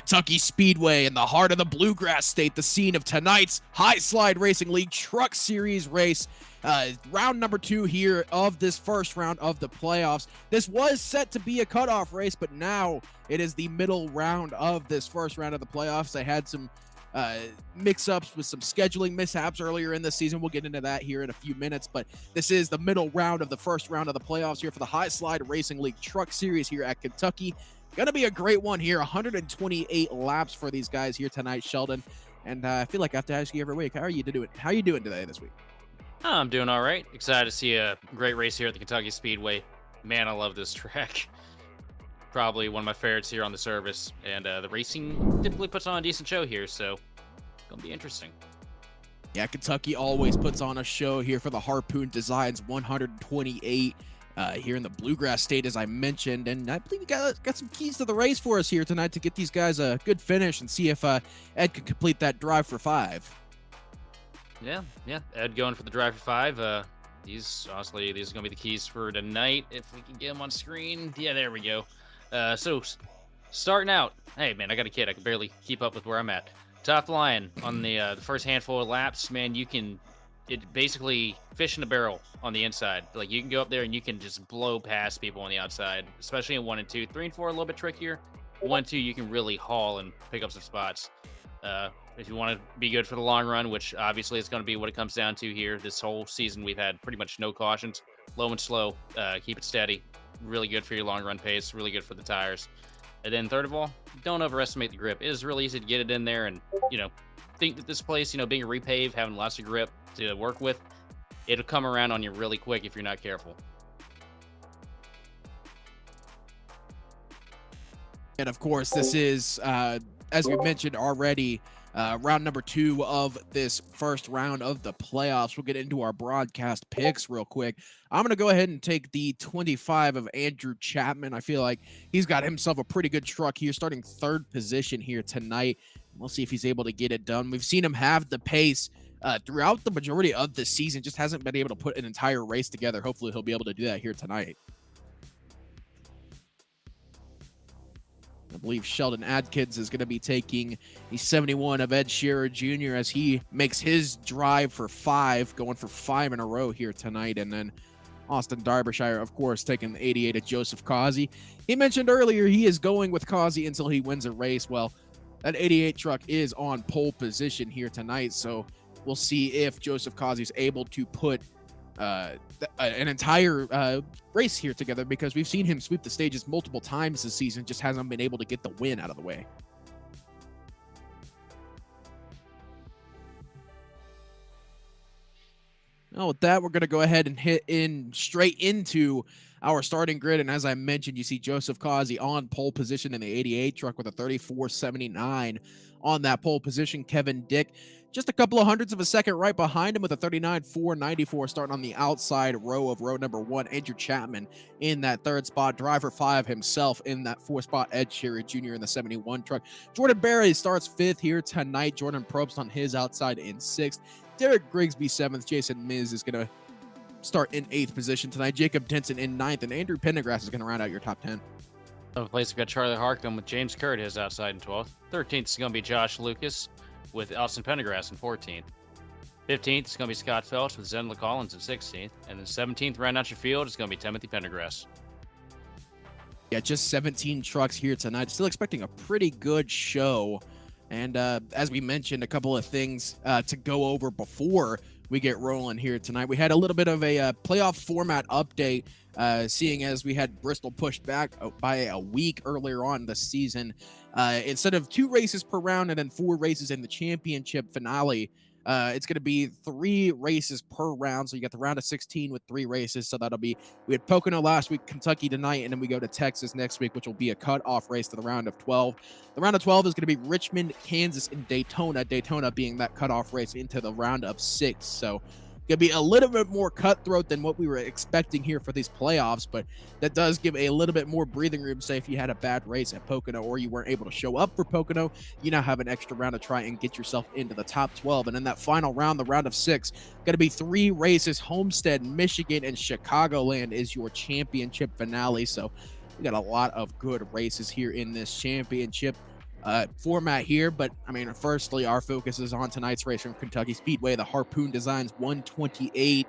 Kentucky Speedway in the heart of the Bluegrass State, the scene of tonight's High Slide Racing League Truck Series race. Round number 2 here of this first round of the playoffs. This was set to be a cutoff race, but now it is the middle round of this first round of the playoffs. They had some mix-ups with some scheduling mishaps earlier in the season. We'll get into that here in a few minutes, but this is the middle round of the first round of the playoffs here for the High Slide Racing League Truck Series here at Kentucky. Gonna be a great one here. 128 laps for these guys here tonight, Sheldon. And I feel like I have to ask you every week, how are you doing today this week? I'm doing all right. Excited to see a great race here at the Kentucky Speedway. Man, I love this track. Probably one of my favorites here on the service. And the racing typically puts on a decent show here, so it's gonna be interesting. Yeah, Kentucky always puts on a show here for the Haproon Designs 128 here in the Bluegrass State, as I mentioned. And I believe we got some keys to the race for us here tonight to get these guys a good finish and see if Ed can complete that drive for 5. Yeah, Ed going for the drive for 5. These are going to be the keys for tonight. If we can get them on screen. Yeah, there we go. So starting out, hey man, I got a kid. I can barely keep up with where I'm at. Top line on the first handful of laps, man, it basically fish in a barrel on the inside. Like, you can go up there and you can just blow past people on the outside, especially in 1 and 2. 3 and 4 a little bit trickier. 1 and 2 you can really haul and pick up some spots. If you want to be good for the long run, which obviously is going to be what it comes down to here. This whole season we've had pretty much no cautions, low and slow. Keep it steady. Really good for your long run pace. Really good for the tires. And then third of all, don't overestimate the grip. It is really easy to get it in there and think that this place, being a repave, having lots of grip to work with, it'll come around on you really quick if you're not careful. And of course, this is, as we mentioned already, round number 2 of this first round of the playoffs. We'll get into our broadcast picks real quick. I'm going to go ahead and take the 25 of Andrew Chapman. I feel like he's got himself a pretty good truck here, starting 3rd position here tonight. We'll see if he's able to get it done. We've seen him have the pace throughout the majority of the season, just hasn't been able to put an entire race together. Hopefully he'll be able to do that here tonight. I believe Sheldon Adkins is going to be taking the 71 of Ed Shearer Jr. as he makes his drive for 5, going for 5 in a row here tonight. And then Austin Derbyshire, of course, taking the 88 of Joseph Causey. He mentioned earlier he is going with Causey until he wins a race. Well, that 88 truck is on pole position here tonight, so we'll see if Joseph Causey is able to put an entire race here together, because we've seen him sweep the stages multiple times this season, just hasn't been able to get the win out of the way. Now with that, we're going to go ahead and hit in straight into our starting grid. And as I mentioned, you see Joseph Causey on pole position in the 88 truck with a 34.79 on that pole position. Kevin Dick just a couple of hundredths of a second right behind him with a 39.494 starting on the outside row of row number 1. Andrew Chapman in that 3rd spot. Driver 5 himself in that 4th spot. Ed Shearer Jr. in the 71 truck. Jordan Berry starts 5th here tonight. Jordan Probst on his outside in 6th. Derek Grigsby 7th. Jason Miz is going to start in 8th position tonight. Jacob Denson in 9th. And Andrew Pendergrass is going to round out your top 10. Another place, we've got Charlie Harcum with James Curd, his outside in 12th. 13th is going to be Josh Lucas with Austin Pendergrass in 14th. 15th is going to be Scott Phelps with Zen Collins in 16th. And then 17th, round out your field, is going to be Timothy Pendergrass. Yeah, just 17 trucks here tonight. Still expecting a pretty good show. And as we mentioned, a couple of things to go over before we get rolling here tonight. We had a little bit of a playoff format update, seeing as we had Bristol pushed back by a week earlier on this season. Instead of 2 races per round and then 4 races in the championship finale, it's going to be 3 races per round. So you got the round of 16 with 3 races. So that'll be, we had Pocono last week, Kentucky tonight, and then we go to Texas next week, which will be a cutoff race to the round of 12. The round of 12 is going to be Richmond, Kansas, and Daytona. Daytona being that cutoff race into the round of 6. So going to be a little bit more cutthroat than what we were expecting here for these playoffs, but that does give a little bit more breathing room. Say if you had a bad race at Pocono or you weren't able to show up for Pocono, you now have an extra round to try and get yourself into the top 12. And in that final round, the round of 6, going to be 3 races. Homestead, Michigan, and Chicagoland is your championship finale. So we got a lot of good races here in this championship format here. But I mean, firstly, our focus is on tonight's race from Kentucky Speedway, the Haproon Designs 128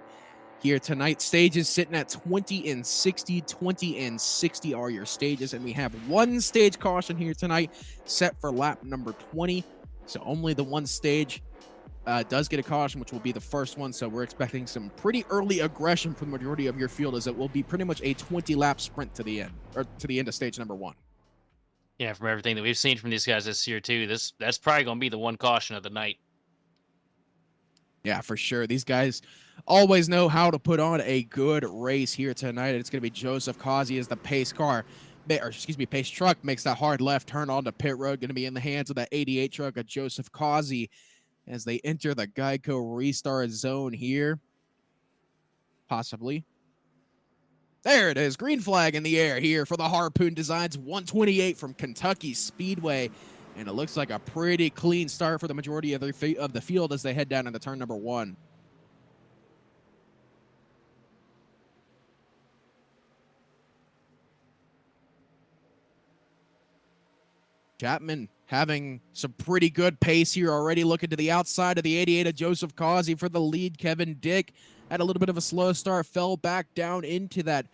here tonight. Stages sitting at 20 and 60. 20 and 60 are your stages, and we have 1 stage caution here tonight set for lap number 20. So only the 1 stage does get a caution, which will be the first one. So we're expecting some pretty early aggression from the majority of your field, as it will be pretty much a 20-lap sprint to the end, or to the end of stage number 1. Yeah, from everything that we've seen from these guys this year too, that's probably going to be the 1 caution of the night. Yeah, for sure. These guys always know how to put on a good race here tonight. It's going to be Joseph Causey as the pace car, or excuse me, pace truck makes that hard left turn onto pit road. Going to be in the hands of that 88 truck of Joseph Causey as they enter the Geico restart zone here. Possibly. There it is. Green flag in the air here for the Haproon Designs 128 from Kentucky Speedway. And it looks like a pretty clean start for the majority of the field as they head down into turn number 1. Chapman having some pretty good pace here already. Looking to the outside of the 88 of Joseph Causey for the lead. Kevin Dick had a little bit of a slow start, fell back down into that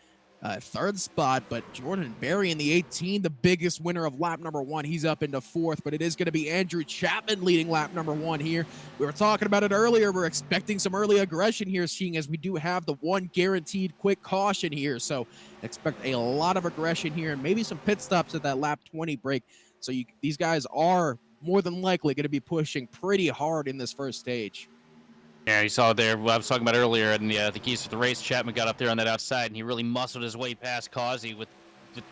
3rd spot, but Jordan Berry in the 18, the biggest winner of lap number 1. He's up into 4th, but it is going to be Andrew Chapman leading lap number 1 here. We were talking about it earlier. We're expecting some early aggression here, seeing as we do have the 1 guaranteed quick caution here. So expect a lot of aggression here and maybe some pit stops at that lap 20 break. So these guys are more than likely going to be pushing pretty hard in this first stage. Yeah, you saw it there. What I was talking about earlier, and the keys to the race. Chapman got up there on that outside, and he really muscled his way past Causey with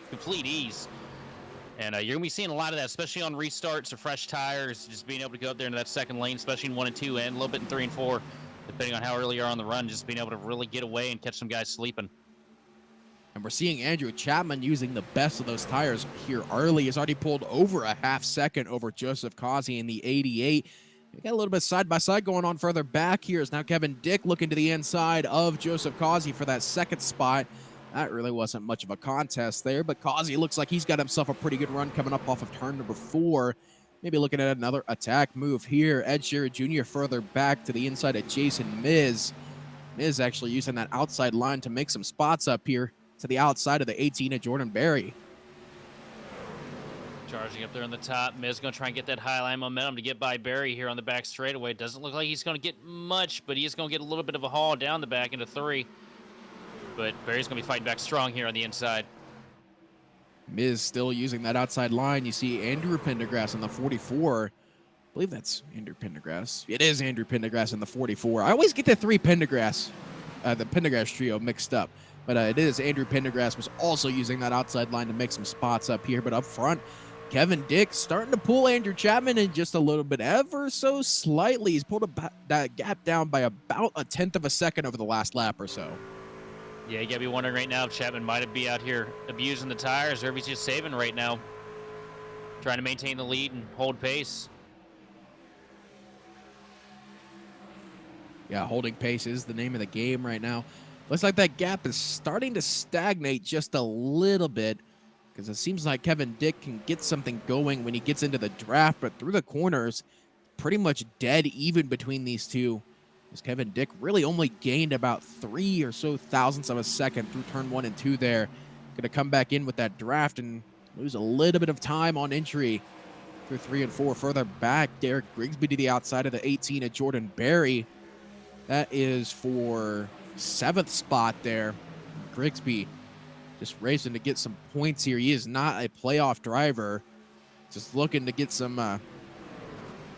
complete ease. And you're going to be seeing a lot of that, especially on restarts or fresh tires, just being able to go up there into that second lane, especially in 1 and 2, and a little bit in 3 and 4, depending on how early you're on the run, just being able to really get away and catch some guys sleeping. And we're seeing Andrew Chapman using the best of those tires here early. He's already pulled over a half second over Joseph Causey in the 88. We got a little bit side-by-side going on further back here. Is now Kevin Dick looking to the inside of Joseph Causey for that second spot. That really wasn't much of a contest there, but Causey looks like he's got himself a pretty good run coming up off of turn number 4. Maybe looking at another attack move here. Ed Shearer Jr. further back to the inside of Jason Miz. Miz actually using that outside line to make some spots up here to the outside of the 18 of Jordan Berry. Charging up there on the top. Miz going to try and get that high line momentum to get by Berry here on the back straightaway. Doesn't look like he's going to get much, but he's going to get a little bit of a haul down the back into 3. But Berry's going to be fighting back strong here on the inside. Miz still using that outside line. You see Andrew Pendergrass in the 44. I believe that's Andrew Pendergrass. It is Andrew Pendergrass in the 44. I always get the 3 Pendergrass, the Pendergrass trio mixed up. But it is Andrew Pendergrass was also using that outside line to make some spots up here. But up front, Kevin Dick starting to pull Andrew Chapman in just a little bit, ever so slightly. He's pulled that gap down by about 1/10 of a second over the last lap or so. Yeah, you got to be wondering right now if Chapman might be out here abusing the tires or if he's just saving right now. Trying to maintain the lead and hold pace. Yeah, holding pace is the name of the game right now. Looks like that gap is starting to stagnate just a little bit because it seems like Kevin Dick can get something going when he gets into the draft, but through the corners, pretty much dead even between these two. As Kevin Dick really only gained about 3 or so thousandths of a second through turn 1 and 2 there. Going to come back in with that draft and lose a little bit of time on entry through 3 and 4. Further back, Derek Grigsby to the outside of the 18 of Jordan Berry. That is for 7th spot there. Grigsby just racing to get some points here. He is not a playoff driver. Just looking to get some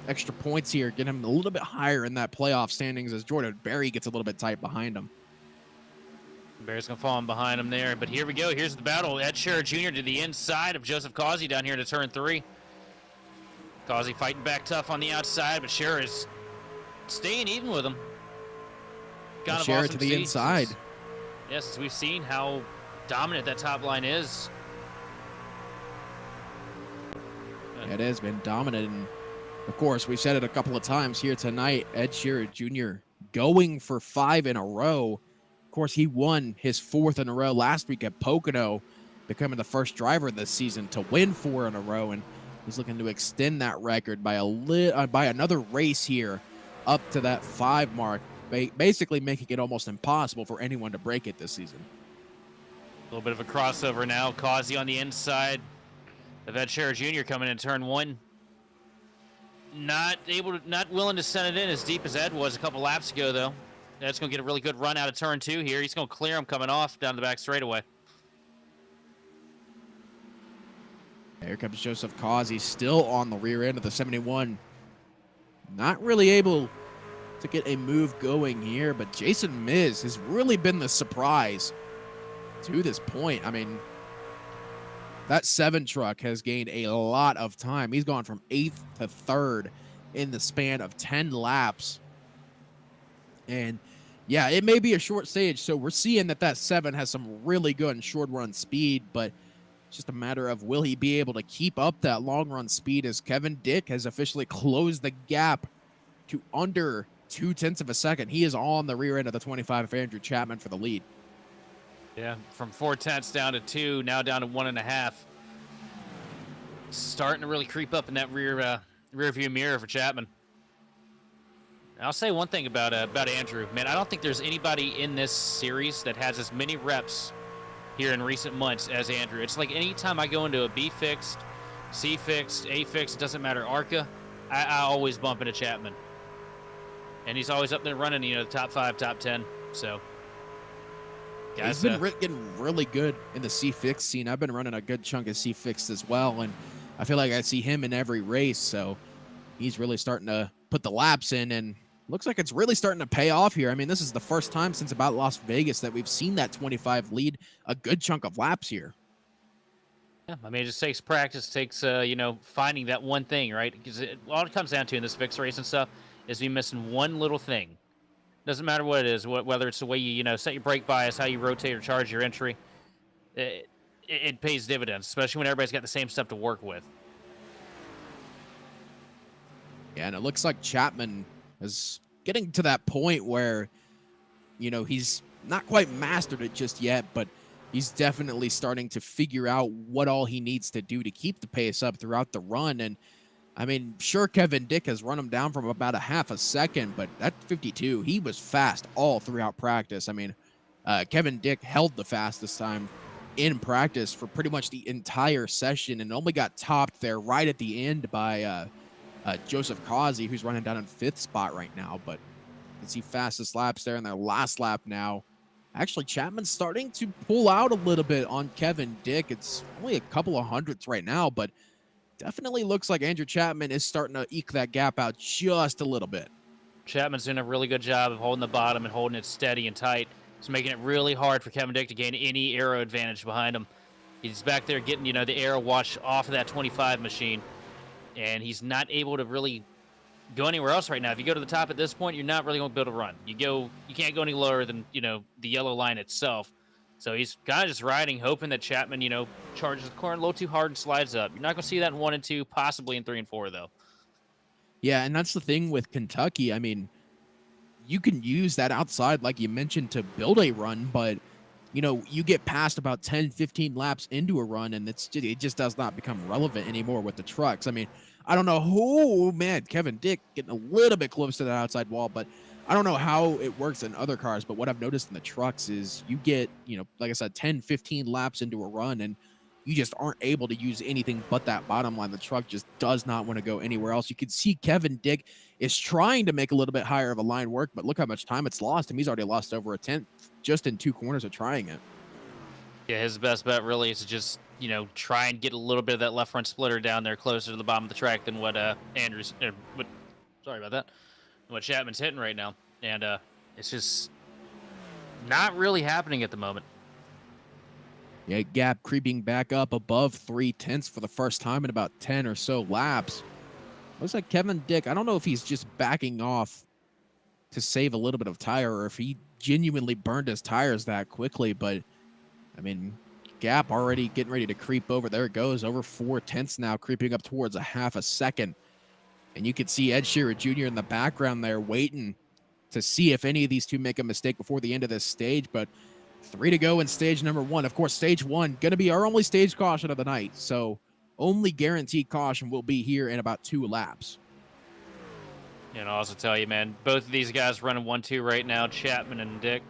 extra points here, get him a little bit higher in that playoff standings as Jordan Berry gets a little bit tight behind him. Berry's going to fall in behind him there, but here we go. Here's the battle. Ed Shearer Jr. to the inside of Joseph Causey down here to turn 3. Causey fighting back tough on the outside, but Shearer is staying even with him. Kind of Shearer awesome to the inside. Yes, we've seen how dominant that top line is. It has been dominant, and of course, we've said it a couple of times here tonight. Ed Shearer Jr. going for 5 in a row. Of course, he won his 4th in a row last week at Pocono, becoming the first driver this season to win 4 in a row, and he's looking to extend that record by another race here up to that 5 mark, basically making it almost impossible for anyone to break it this season. A little bit of a crossover now. Causey on the inside of Ed Shearer Jr. coming in turn 1. Not willing to send it in as deep as Ed was a couple laps ago, though. Ed's going to get a really good run out of turn 2 here. He's going to clear him coming off down the back straightaway. Here comes Joseph Causey, still on the rear end of the 71. Not really able to get a move going here, but Jason Miz has really been the surprise to this point. I mean, that 7 truck has gained a lot of time. He's gone from 8th to 3rd in the span of 10 laps. And yeah, it may be a short stage, so we're seeing that 7 has some really good short run speed, but it's just a matter of will he be able to keep up that long run speed as Kevin Dick has officially closed the gap to under 0.2 of a second. He is on the rear end of the 25 of Andrew Chapman for the lead. Yeah, from 0.4 down to 2, now down to 1.5. Starting to really creep up in that rear view mirror for Chapman. I'll say one thing about Andrew, man. I don't think there's anybody in this series that has as many reps here in recent months as Andrew. It's like anytime I go into a B fixed, C fixed, A fixed, it doesn't matter, ARCA, I always bump into Chapman. And he's always up there running, the top 5, top 10. So, guys, he's been getting really good in the C fixed scene. I've been running a good chunk of C fixed as well, and I feel like I see him in every race, so he's really starting to put the laps in, and looks like it's really starting to pay off here. I mean, this is the first time since about Las Vegas that we've seen that 25 lead a good chunk of laps here. Yeah, I mean, it just takes practice, takes finding that one thing, right? Because all it comes down to in this fixed race and stuff is me missing one little thing. Doesn't matter what it is, whether it's the way you set your brake bias, how you rotate or charge your entry. It pays dividends, especially when everybody's got the same stuff to work with. Yeah, and it looks like Chapman is getting to that point where, he's not quite mastered it just yet, but he's definitely starting to figure out what all he needs to do to keep the pace up throughout the run. And I mean, sure, Kevin Dick has run him down from about a half a second, but at 52, he was fast all throughout practice. I mean, Kevin Dick held the fastest time in practice for pretty much the entire session and only got topped there right at the end by Joseph Causey, who's running down in 5th spot right now. But you can see fastest laps there in their last lap now. Actually, Chapman's starting to pull out a little bit on Kevin Dick. It's only a couple of hundredths right now, but definitely looks like Andrew Chapman is starting to eke that gap out just a little bit. Chapman's doing a really good job of holding the bottom and holding it steady and tight. It's making it really hard for Kevin Dick to gain any aero advantage behind him. He's back there getting, the aero wash off of that 25 machine, and he's not able to really go anywhere else right now. If you go to the top at this point, you're not really going to be able to run. You can't go any lower than, the yellow line itself. So he's kind of just riding, hoping that Chapman, charges the corner a little too hard and slides up. You're not going to see that in 1 and 2, possibly in 3 and 4, though. Yeah, and that's the thing with Kentucky. I mean, you can use that outside, like you mentioned, to build a run, but, you get past about 10, 15 laps into a run, and it just does not become relevant anymore with the trucks. I mean, I don't know who, man, Kevin Dick getting a little bit close to that outside wall, but I don't know how it works in other cars, but what I've noticed in the trucks is you get, like I said, 10, 15 laps into a run, and you just aren't able to use anything but that bottom line. The truck just does not want to go anywhere else. You can see Kevin Dick is trying to make a little bit higher of a line work, but look how much time it's lost him. He's already lost over a tenth just in 2 corners of trying it. Yeah, his best bet really is to just, try and get a little bit of that left front splitter down there closer to the bottom of the track than what sorry about that, what Chapman's hitting right now. And it's just not really happening at the moment. Yeah, gap creeping back up above 3/10 for the first time in about 10 or so laps. Looks like Kevin Dick, I don't know if he's just backing off to save a little bit of tire or if he genuinely burned his tires that quickly, but I mean, gap already getting ready to creep over. There it goes, over 4/10 now, creeping up towards a half a second. And you can see Ed Shearer Jr. in the background there waiting to see if any of these two make a mistake before the end of this stage, but 3 to go in stage number 1. Of course, stage 1 going to be our only stage caution of the night, so only guaranteed caution will be here in about 2 laps. And I'll also tell you, man, both of these guys running 1-2 right now, Chapman and Dick.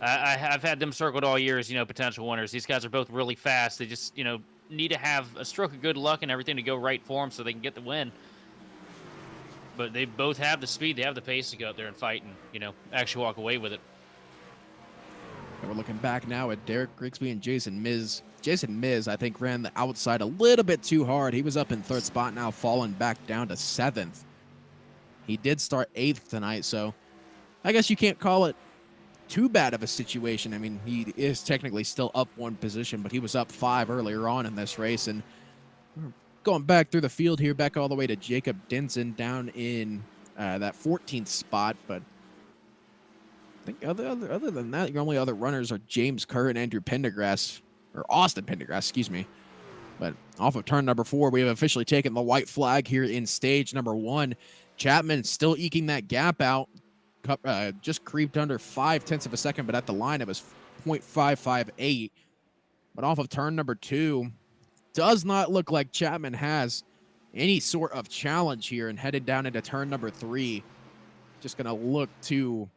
I've had them circled all year as, potential winners. These guys are both really fast. They just, need to have a stroke of good luck and everything to go right for them so they can get the win. But they both have the speed, they have the pace to go out there and fight and, actually walk away with it. And we're looking back now at Derek Grigsby and Jason Miz. Jason Miz, I think, ran the outside a little bit too hard. He was up in 3rd spot, now falling back down to 7th. He did start 8th tonight, so I guess you can't call it too bad of a situation. I mean, he is technically still up 1 position, but he was up 5 earlier on in this race. And going back through the field here, back all the way to Jacob Denson down in that 14th spot, but I think other than that, your only other runners are James Kerr and Andrew Pendergrass, or Austin Pendergrass, excuse me. But off of turn number 4, we have officially taken the white flag here in stage number 1. Chapman still eking that gap out, just creeped under 0.5 of a second, but at the line it was 0.558. But off of turn number 2, does not look like Chapman has any sort of challenge here, and headed down into turn number 3. Just going to look to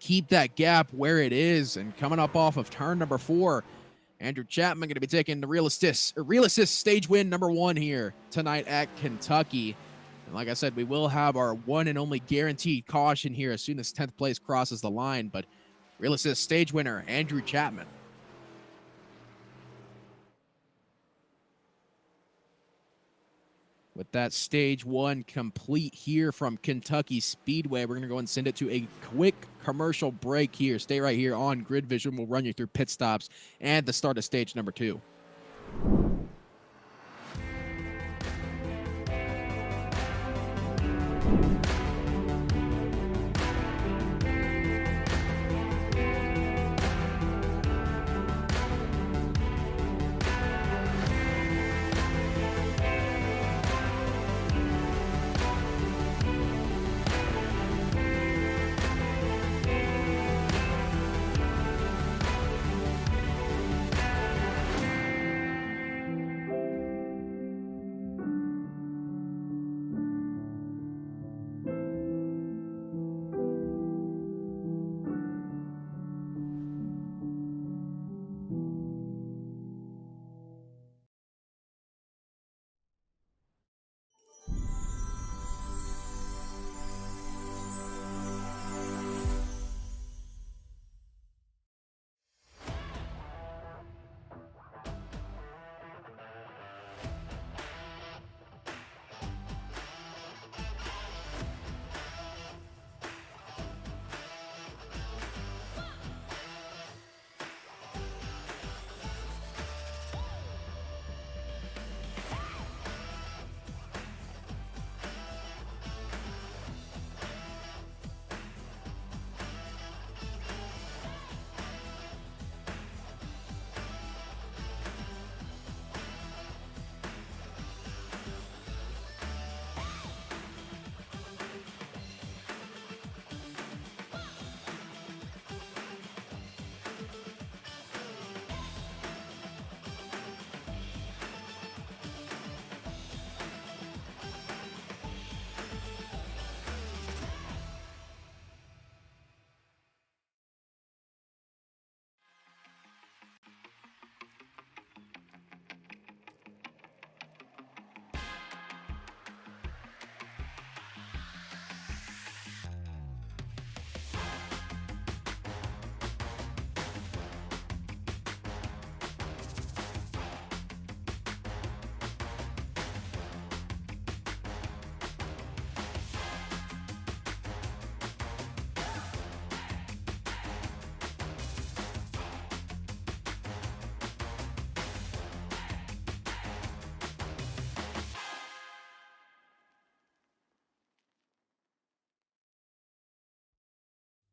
keep that gap where it is. And coming up off of turn number 4, Andrew Chapman going to be taking the real assist stage win number 1 here tonight at Kentucky. And like I said, we will have our one and only guaranteed caution here as soon as 10th place crosses the line. But real assist stage winner, Andrew Chapman. With that stage 1 complete here from Kentucky Speedway, we're going to go and send it to a quick commercial break here. Stay right here on GridVision. We'll run you through pit stops and the start of stage number 2.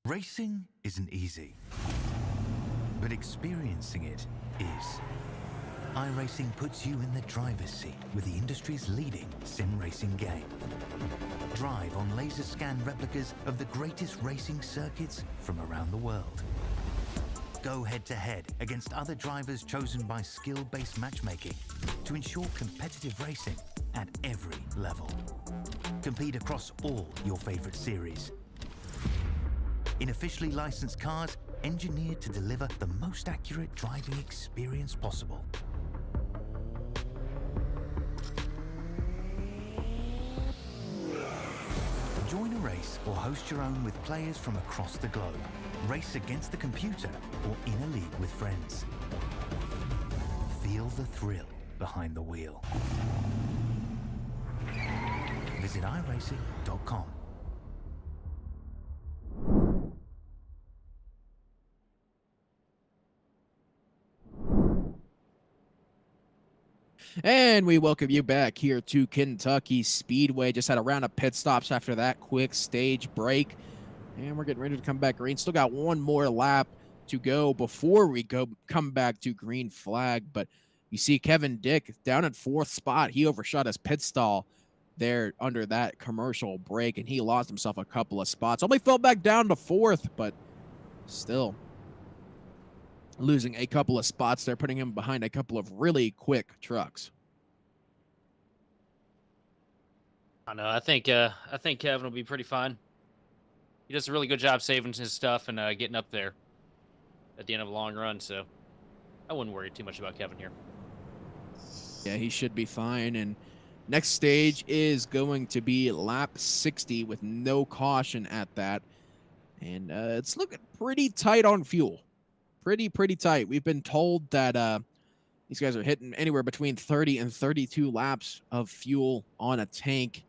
Racing isn't easy, but experiencing it is. iRacing puts you in the driver's seat with the industry's leading sim racing game. Drive on laser scan replicas of the greatest racing circuits from around the world. Go head-to-head against other drivers chosen by skill-based matchmaking to ensure competitive racing at every level. Compete across all your favorite series in officially licensed cars engineered to deliver the most accurate driving experience possible. Join a race or host your own with players from across the globe. Race against the computer or in a league with friends. Feel the thrill behind the wheel. Visit iRacing.com. And we welcome you back here to Kentucky Speedway. Just had a round of pit stops after that quick stage break. And we're getting ready to come back green. Still got one more lap to go before we come back to green flag. But you see Kevin Dick down in 4th spot. He overshot his pit stall there under that commercial break, and he lost himself a couple of spots. Only fell back down to 4th, but still losing a couple of spots there, putting him behind a couple of really quick trucks. I know. I think Kevin will be pretty fine. He does a really good job saving his stuff and getting up there at the end of a long run, so I wouldn't worry too much about Kevin here. Yeah, he should be fine. And next stage is going to be lap 60 with no caution at that. And it's looking pretty tight on fuel. Pretty tight. We've been told that These guys are hitting anywhere between 30 and 32 laps of fuel on a tank.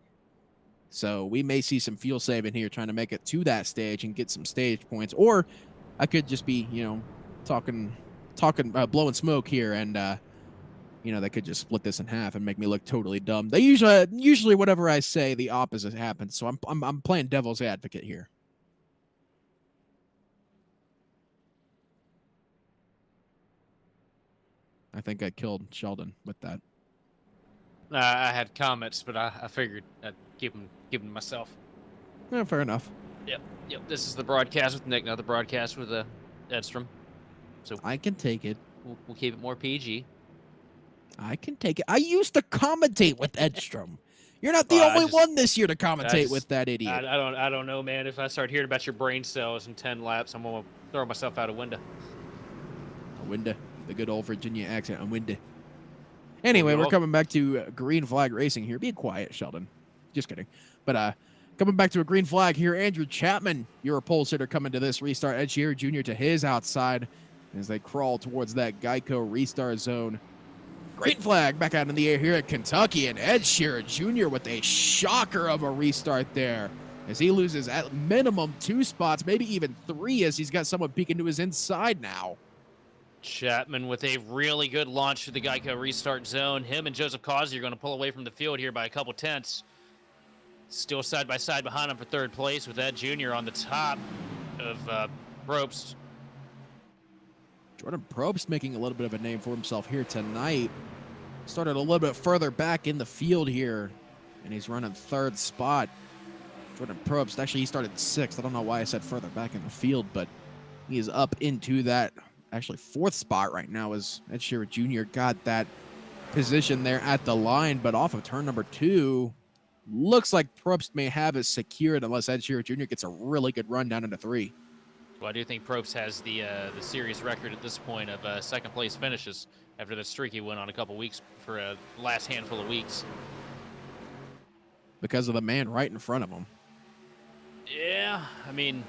So we may see some fuel saving here, trying to make it to that stage and get some stage points. Or I could just be, talking, blowing smoke here, and they could just split this in half and make me look totally dumb. They usually whatever I say, the opposite happens. So I'm playing devil's advocate here. I think I killed Sheldon with that. I had comments, but I figured I'd keep them to myself. Yeah, fair enough. Yep. This is the broadcast with Nick, not the broadcast with Edstrom. So I can take it. We'll keep it more PG. I can take it. I used to commentate with Edstrom. You're not the only one this year to commentate with that idiot. I don't know, man. If I start hearing about your brain cells in 10 laps, I'm gonna throw myself out a window. A window. The good old Virginia accent. A window. Anyway, we're coming back to green flag racing here. Be quiet, Sheldon. Just kidding. But coming back to a green flag here, Andrew Chapman, your pole sitter, coming to this restart. Ed Sheeran Jr. to his outside as they crawl towards that Geico restart zone. Green flag back out in the air here at Kentucky, and Ed Sheeran Jr. with a shocker of a restart there as he loses at minimum 2 spots, maybe even 3, as he's got someone peeking to his inside now. Chapman with a really good launch to the Geico restart zone. Him and Joseph Causey are going to pull away from the field here by a couple tenths. Still side by side behind him for 3rd place with Ed Jr. on the top of Probst. Jordan Probst making a little bit of a name for himself here tonight. Started a little bit further back in the field here, and he's running 3rd spot. Jordan Probst, actually he started 6th. I don't know why I said further back in the field, but he is up into that, actually 4th spot right now, as Ed Sheeran Jr. got that position there at the line, but off of turn number 2, looks like Probst may have it secured unless Ed Sheeran Jr. gets a really good run down into 3. Well, I do think Probst has the series record at this point of 2nd place finishes after the streak he went on a couple weeks for a last handful of weeks. Because of the man right in front of him. Yeah, I mean,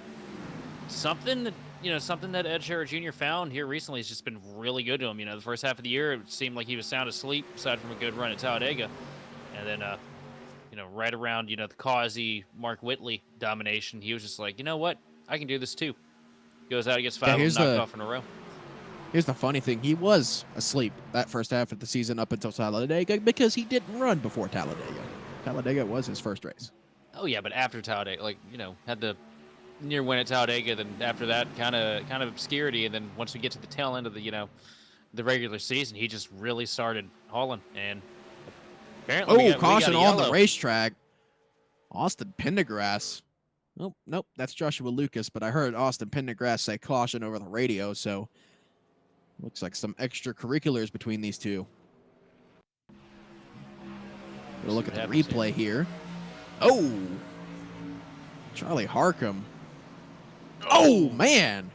something that Ed Sheeran Jr. found here recently has just been really good to him. The first half of the year, it seemed like he was sound asleep, aside from a good run at Talladega. And then, right around, the Causey, Mark Whitley domination, he was just like, you know what? I can do this too. Goes out, gets 5 of them knocked off in a row. Here's the funny thing. He was asleep that first half of the season up until Talladega because he didn't run before Talladega. Talladega was his first race. Oh, yeah, but after Talladega, had the near win at Talladega, then after that, kind of obscurity, and then once we get to the tail end of the regular season, he just really started hauling, and apparently caution on the racetrack. Austin Pendergrass. Nope, that's Joshua Lucas, but I heard Austin Pendergrass say caution over the radio, so looks like some extracurriculars between these two. We'll look at the replay here. Oh! Charlie Harcum. Oh, man!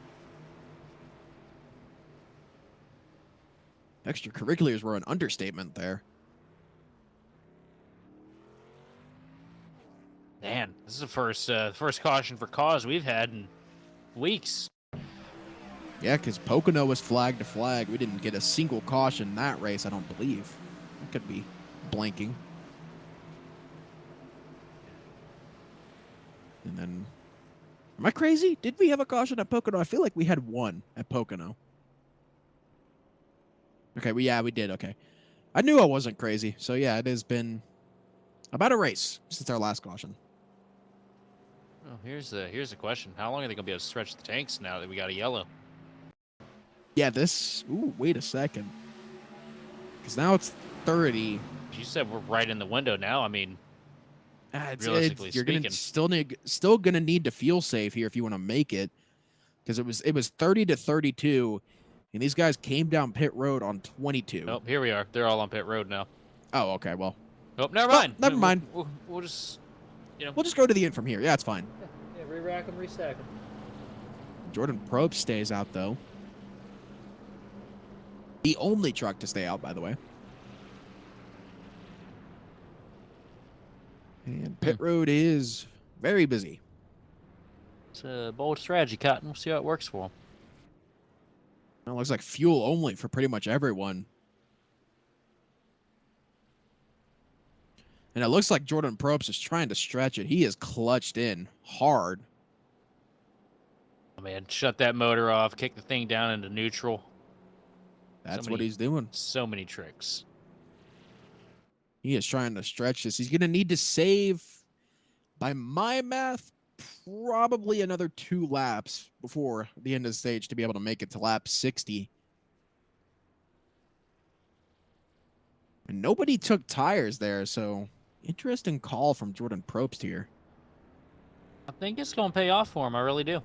Extracurriculars were an understatement there. Man, this is the first caution for cause we've had in weeks. Yeah, because Pocono was flag to flag. We didn't get a single caution in that race, I don't believe. I could be blanking. And then, am I crazy? Did we have a caution at Pocono? I feel like we had one at Pocono. Okay, we did, okay. I knew I wasn't crazy. So yeah, it has been about a race since our last caution. Well, here's the question. How long are they going to be able to stretch the tanks now that we got a yellow? Yeah, ooh, wait a second. Because now it's 30. You said we're right in the window now. I mean, realistically you're speaking. Still going to need to fuel save here if you want to make it. Because it was 30 to 32. And these guys came down pit road on 22. Oh, here we are. They're all on pit road now. Oh, okay, well. Oh, never mind. Never mind. We'll just, We'll just go to the end from here. Yeah, it's fine. Yeah, re-rack them, restack them. Jordan Probst stays out, though. The only truck to stay out, by the way. And pit road is very busy. It's a bold strategy, Cotton. We'll see how it works for them. It looks like fuel only for pretty much everyone. And it looks like Jordan Probst is trying to stretch it. He is clutched in hard. Oh, man, shut that motor off. Kick the thing down into neutral. That's what he's doing. So many tricks. He is trying to stretch this. He's going to need to save, by my math, probably another 2 laps before the end of the stage to be able to make it to lap 60. And nobody took tires there, so interesting call from Jordan Probst here. I think it's going to pay off for him. I really do.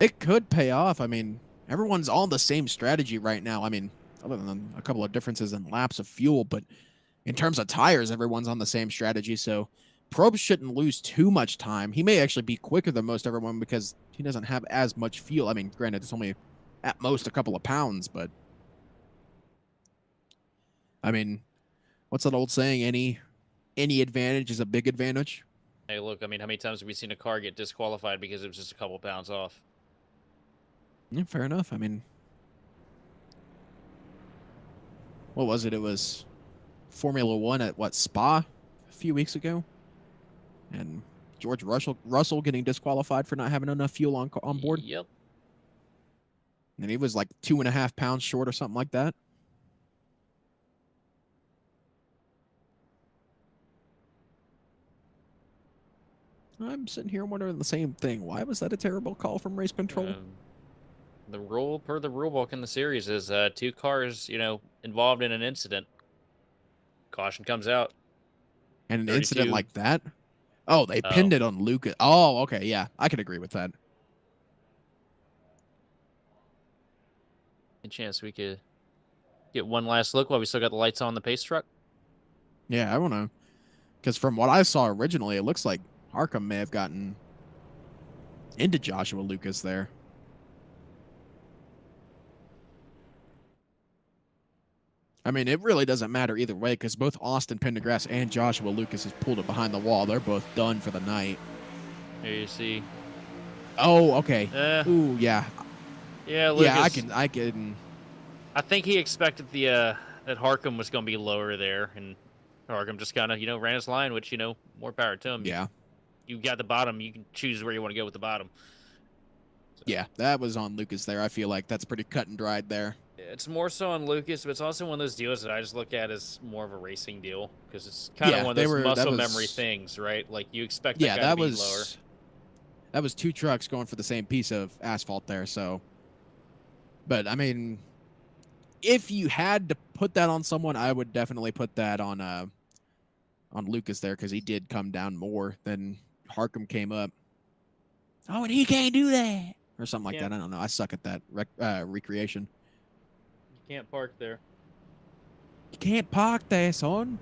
It could pay off. I mean, everyone's on the same strategy right now. I mean, other than a couple of differences in laps of fuel, but in terms of tires, everyone's on the same strategy. So Probst shouldn't lose too much time. He may actually be quicker than most everyone because he doesn't have as much fuel. I mean, granted, it's only at most a couple of pounds, but I mean, what's that old saying? Any advantage is a big advantage. Hey, look, I mean, how many times have we seen a car get disqualified because it was just a couple pounds off? Yeah, fair enough. I mean, what was it? It was Formula One at what, Spa a few weeks ago, and George Russell getting disqualified for not having enough fuel on board. Yep. And he was like 2.5 pounds short or something like that. I'm sitting here wondering the same thing. Why was that a terrible call from race control? The rule per the rule book in the series is 2 cars, involved in an incident. Caution comes out. And an 32. incident like that? Oh, they pinned it on Lucas. Oh, okay, yeah. I could agree with that. Any chance we could get one last look while we still got the lights on the pace truck? Yeah, I don't know. Because from what I saw originally, it looks like Harkham may have gotten into Joshua Lucas there. I mean, it really doesn't matter either way because both Austin Pendergrass and Joshua Lucas has pulled it behind the wall. They're both done for the night. Here you see. Oh, okay. Ooh, yeah. Yeah, Lucas. Yeah, I can. I think he expected that Harkham was going to be lower there, and Harkham just kind of, ran his line, which, more power to him. Yeah. You got the bottom. You can choose where you want to go with the bottom. So. Yeah, that was on Lucas there. I feel like that's pretty cut and dried there. It's more so on Lucas, but it's also one of those deals that I just look at as more of a racing deal because it's kind of one of those muscle memory things, right? Like you expect that guy to be lower. That was 2 trucks going for the same piece of asphalt there. So, but I mean, if you had to put that on someone, I would definitely put that on Lucas there because he did come down more than Harkham came up. Oh, and he can't do that or something like that. I don't know. I suck at that recreation. You can't park there. You can't park there, son.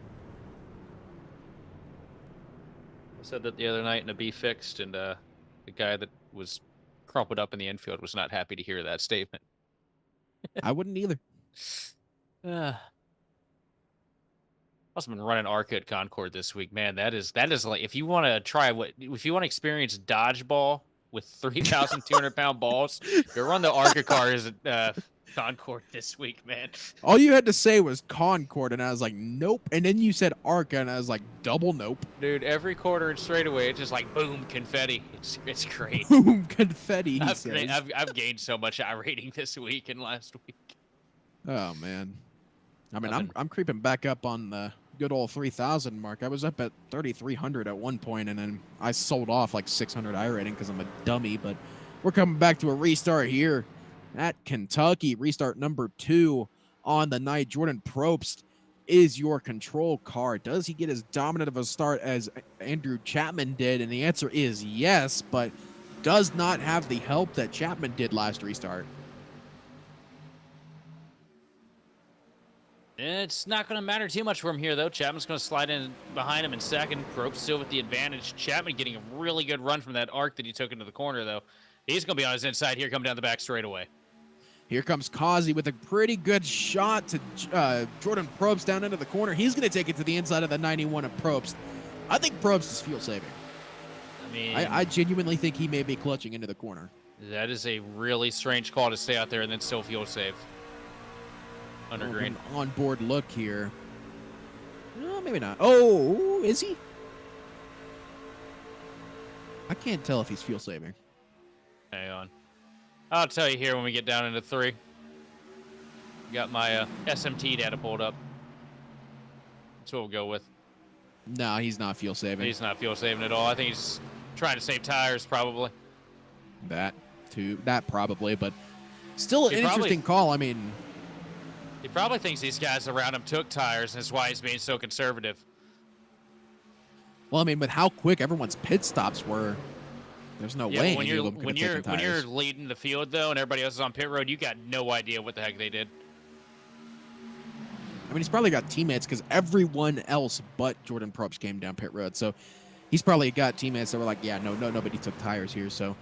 I said that the other night in a B Fixed, and the guy that was crumpled up in the infield was not happy to hear that statement. I wouldn't either. Also been running ARCA at Concord this week, man. That is like if you want to experience dodgeball with 3,200 pound balls, go run the ARCA cars at Concord this week, man. All you had to say was Concord, and I was like, nope. And then you said ARCA, and I was like, double nope. Dude, every corner and straightaway, it's just like boom, confetti. It's great. Boom, confetti. I've gained so much iRating this week and last week. Oh man, I mean, I'm creeping back up on the good old 3,000 mark. I was up at 3,300 at one point, and then I sold off like 600 iRating because I'm a dummy. But we're coming back to a restart here at Kentucky. Restart number 2 on the night. Jordan Probst is your control car. Does he get as dominant of a start as Andrew Chapman did? And the answer is yes, but does not have the help that Chapman did last restart. It's not going to matter too much for him here, though. Chapman's going to slide in behind him in second. Probst still with the advantage. Chapman getting a really good run from that arc that he took into the corner, though. He's going to be on his inside here, coming down the back straightaway. Here comes Kazi with a pretty good shot to Jordan Probst down into the corner. He's going to take it to the inside of the 91 of Probst. I think Probst is fuel saving. I mean, I genuinely think he may be clutching into the corner. That is a really strange call to stay out there and then still fuel save. Under green. On-board look here. No, maybe not. Oh, is he? I can't tell if he's fuel saving. Hang on. I'll tell you here when we get down into 3. Got my SMT data pulled up. That's what we'll go with. No, he's not fuel saving. He's not fuel saving at all. I think he's trying to save tires, probably. That probably, but still an interesting call. I mean, he probably thinks these guys around him took tires, and that's why he's being so conservative. Well, I mean, with how quick everyone's pit stops were, there's no way when any of them could have taken tires. When you're leading the field though, and everybody else is on pit road, you got no idea what the heck they did. I mean, he's probably got teammates because everyone else but Jordan Probst came down pit road. So he's probably got teammates that were like, yeah, nobody took tires here. So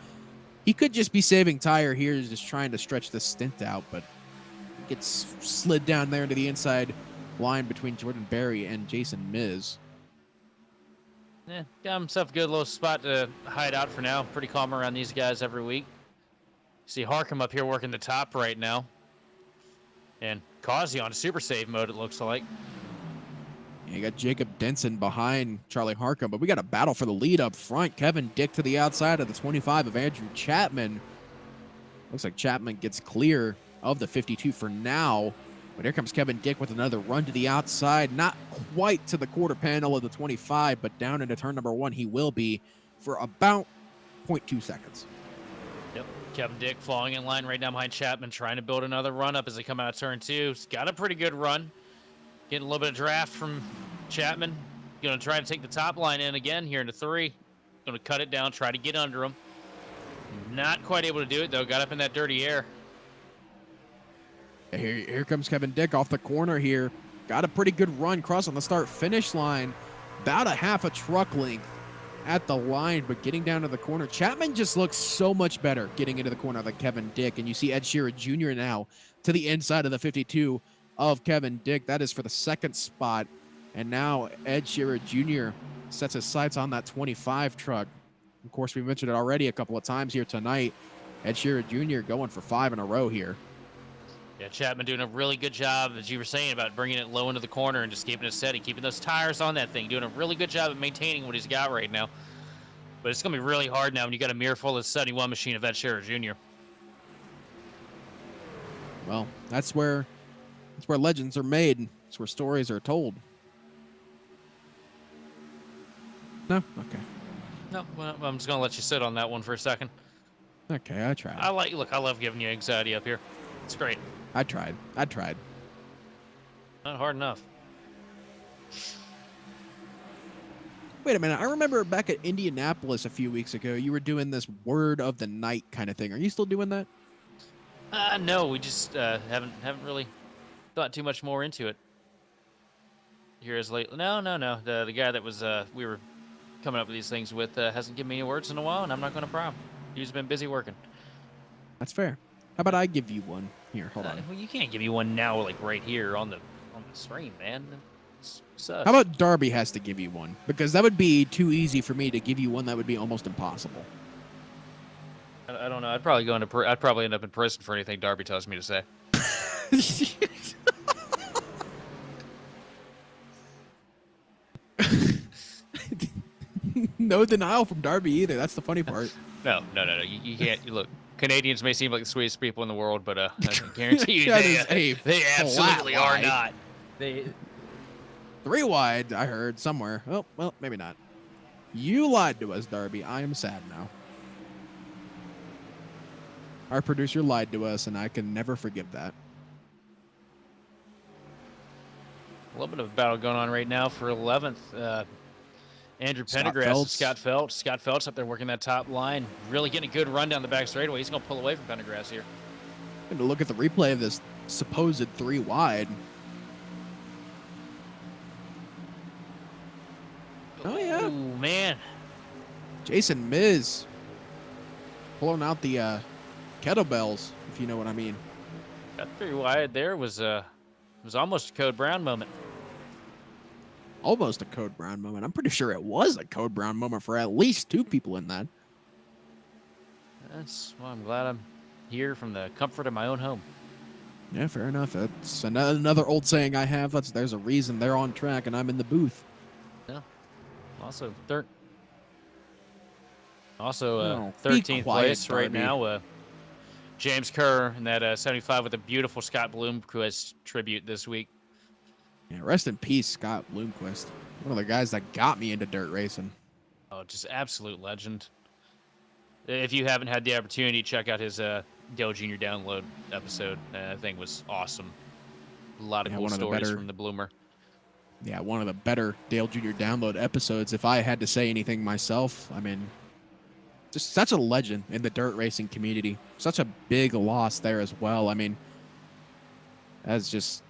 he could just be saving tire here, just trying to stretch the stint out, but gets slid down there into the inside line between Jordan Berry and Jason Miz. Yeah, got himself a good little spot to hide out for now. Pretty calm around these guys every week. See Harkham up here working the top right now. And Causey on super save mode, it looks like. Yeah, you got Jacob Denson behind Charlie Harkham, but we got a battle for the lead up front. Kevin Dick to the outside of the 25 of Andrew Chapman. Looks like Chapman gets clear of the 52 for now. But here comes Kevin Dick with another run to the outside. Not quite to the quarter panel of the 25, but down into turn number 1 he will be for about 0.2 seconds. Yep. Kevin Dick falling in line right down behind Chapman, trying to build another run up as they come out of turn 2. He's got a pretty good run. Getting a little bit of draft from Chapman. Going to try to take the top line in again here into 3. Going to cut it down, try to get under him. Not quite able to do it, though. Got up in that dirty air. Here comes Kevin Dick off the corner here. Got a pretty good run crossing the start-finish line. About a half a truck length at the line, but getting down to the corner. Chapman just looks so much better getting into the corner than Kevin Dick, and you see Ed Sheeran Jr. now to the inside of the 52 of Kevin Dick. That is for the second spot, and now Ed Sheeran Jr. sets his sights on that 25 truck. Of course, we mentioned it already a couple of times here tonight. Ed Sheeran Jr. going for 5 in a row here. Yeah, Chapman doing a really good job, as you were saying, about bringing it low into the corner and just keeping it steady, keeping those tires on that thing, doing a really good job of maintaining what he's got right now. But it's going to be really hard now when you got a mirror full of 71 machine of Ed Sheeran Jr. Well, that's where legends are made. That's where stories are told. No? Okay. No, well, I'm just going to let you sit on that one for a second. Okay, I tried. I love giving you anxiety up here. It's great. I tried. Not hard enough. Wait a minute. I remember back at Indianapolis a few weeks ago, you were doing this word of the night kind of thing. Are you still doing that? No, we just haven't really thought too much more into it. Here is late. No. The guy that was we were coming up with these things with hasn't given me any words in a while, and I'm not going to prom. He's been busy working. That's fair. How about I give you one? Here, hold on. Well, you can't give me one now, like right here on the stream, man. How about Darby has to give you one? Because that would be too easy for me to give you one. That would be almost impossible. I don't know. I'd probably end up in prison for anything Darby tells me to say. No denial from Darby either. That's the funny part. No. You can't. Look, Canadians may seem like the sweetest people in the world, but I can guarantee you they absolutely are not. They 3 wide, I heard somewhere. Oh, well, maybe not. You lied to us, Darby. I am sad now. Our producer lied to us, and I can never forgive that. A little bit of a battle going on right now for 11th. Andrew Pendergrass and Scott Phelps. Scott Phelps up there working that top line. Really getting a good run down the back straightaway. He's going to pull away from Pendergrass here. I'm going to look at the replay of this supposed 3 wide. Oh, yeah. Oh, man. Jason Miz pulling out the kettlebells, if you know what I mean. That 3 wide there was almost a Code Brown moment. Almost a Code Brown moment. I'm pretty sure it was a Code Brown moment for at least 2 people in that. Well, I'm glad I'm here from the comfort of my own home. Yeah, fair enough. That's another old saying I have. There's a reason they're on track and I'm in the booth. Yeah. Also, Be 13th quiet, place right Darby. now. James Kerr in that 75 with a beautiful Scott Bloomquist tribute this week. Yeah, rest in peace, Scott Bloomquist. One of the guys that got me into dirt racing. Oh, just absolute legend. If you haven't had the opportunity, check out his Dale Jr. download episode. That thing was awesome. A lot of cool stories from the Bloomer. Yeah, one of the better Dale Jr. download episodes. If I had to say anything myself, I mean, just such a legend in the dirt racing community. Such a big loss there as well. I mean, that's just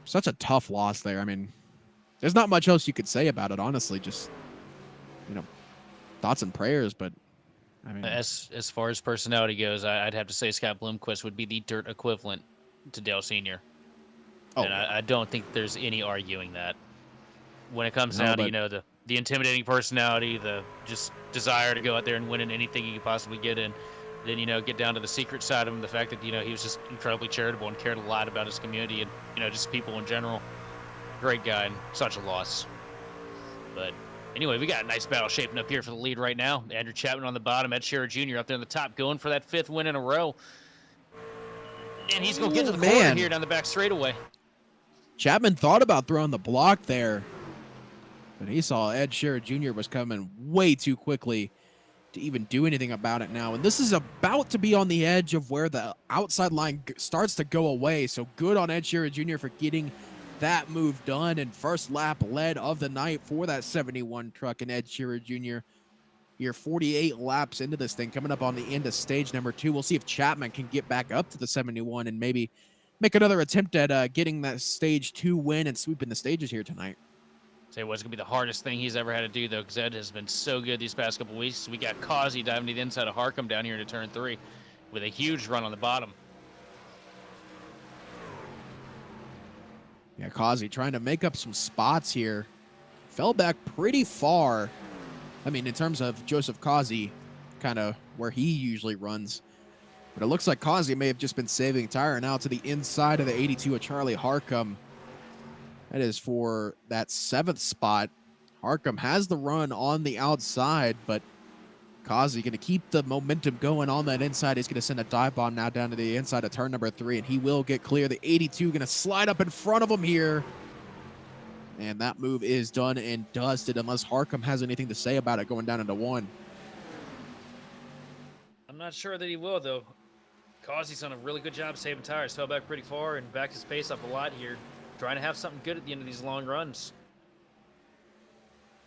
such a tough loss there. I mean, there's not much else you could say about it, honestly. Just, thoughts and prayers. But, I mean, as far as personality goes, I'd have to say Scott Bloomquist would be the dirt equivalent to Dale Sr. And I don't think there's any arguing that. When it comes down to, the intimidating personality, the just desire to go out there and win in anything you could possibly get in, then, get down to the secret side of him, the fact that, he was just incredibly charitable and cared a lot about his community and, just people in general. Great guy and such a loss. But anyway, we got a nice battle shaping up here for the lead right now. Andrew Chapman on the bottom, Ed Shearer Jr. up there on the top, going for that 5th win in a row. And he's going to get to the corner here down the back straightaway. Chapman thought about throwing the block there, but he saw Ed Shearer Jr. was coming way too quickly to even do anything about it now. And this is about to be on the edge of where the outside line starts to go away. So good on Ed Shearer Jr. for getting that move done. And first lap led of the night for that 71 truck and Ed Shearer Jr. Here 48 laps into this thing, coming up on the end of stage number 2. We'll see if Chapman can get back up to the 71 and maybe make another attempt at getting that stage 2 win and sweeping the stages here tonight. Tell you what's going to be the hardest thing he's ever had to do, though, because Ed has been so good these past couple weeks. We got Causey diving to the inside of Harcum down here into turn 3 with a huge run on the bottom. Yeah, Causey trying to make up some spots here. Fell back pretty far. I mean, in terms of Joseph Causey, kind of where he usually runs. But it looks like Causey may have just been saving tire now to the inside of the 82 of Charlie Harcum. That is for that 7th spot. Harcum has the run on the outside, but Causey going to keep the momentum going on that inside. He's going to send a dive bomb now down to the inside of turn number 3, and he will get clear. The 82 going to slide up in front of him here. And that move is done and dusted unless Harcum has anything to say about it going down into 1. I'm not sure that he will, though. Causey's done a really good job saving tires. Fell back pretty far and backed his pace up a lot here. Trying to have something good at the end of these long runs.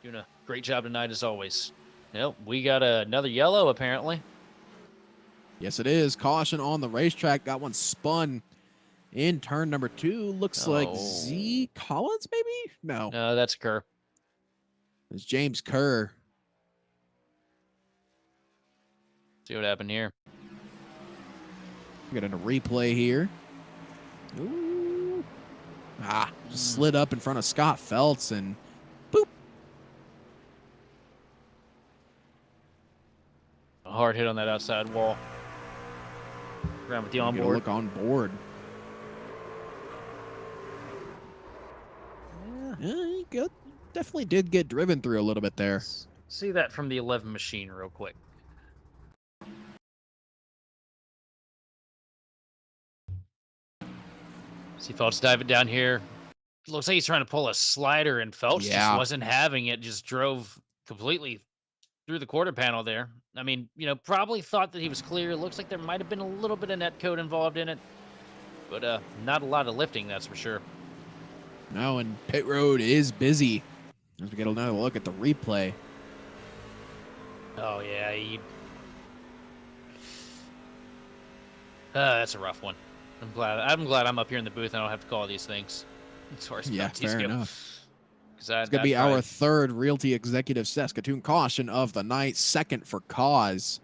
Doing a great job tonight, as always. Yep, we got another yellow, apparently. Yes, it is. Caution on the racetrack. Got one spun in turn number 2. Looks like Z Collins, maybe? No. No, that's Kerr. It's James Kerr. See what happened here. Getting a replay here. Ooh. Just slid up in front of Scott Feltz and boop. A hard hit on that outside wall. Around with the onboard. Look on board. Yeah, he definitely did get driven through a little bit there. See that from the 11 machine real quick. See Feltz diving down here. Looks like he's trying to pull a slider, and Feltz just wasn't having it. Just drove completely through the quarter panel there. I mean, probably thought that he was clear. Looks like there might have been a little bit of net code involved in it, but not a lot of lifting, that's for sure. No, and pit road is busy. As we get another look at the replay. Oh yeah, that's a rough one. I'm glad I'm up here in the booth and I don't have to call these things. As far as fair enough. It's going to be our 3rd Realty Executive Saskatoon caution of the night, 2nd for cause.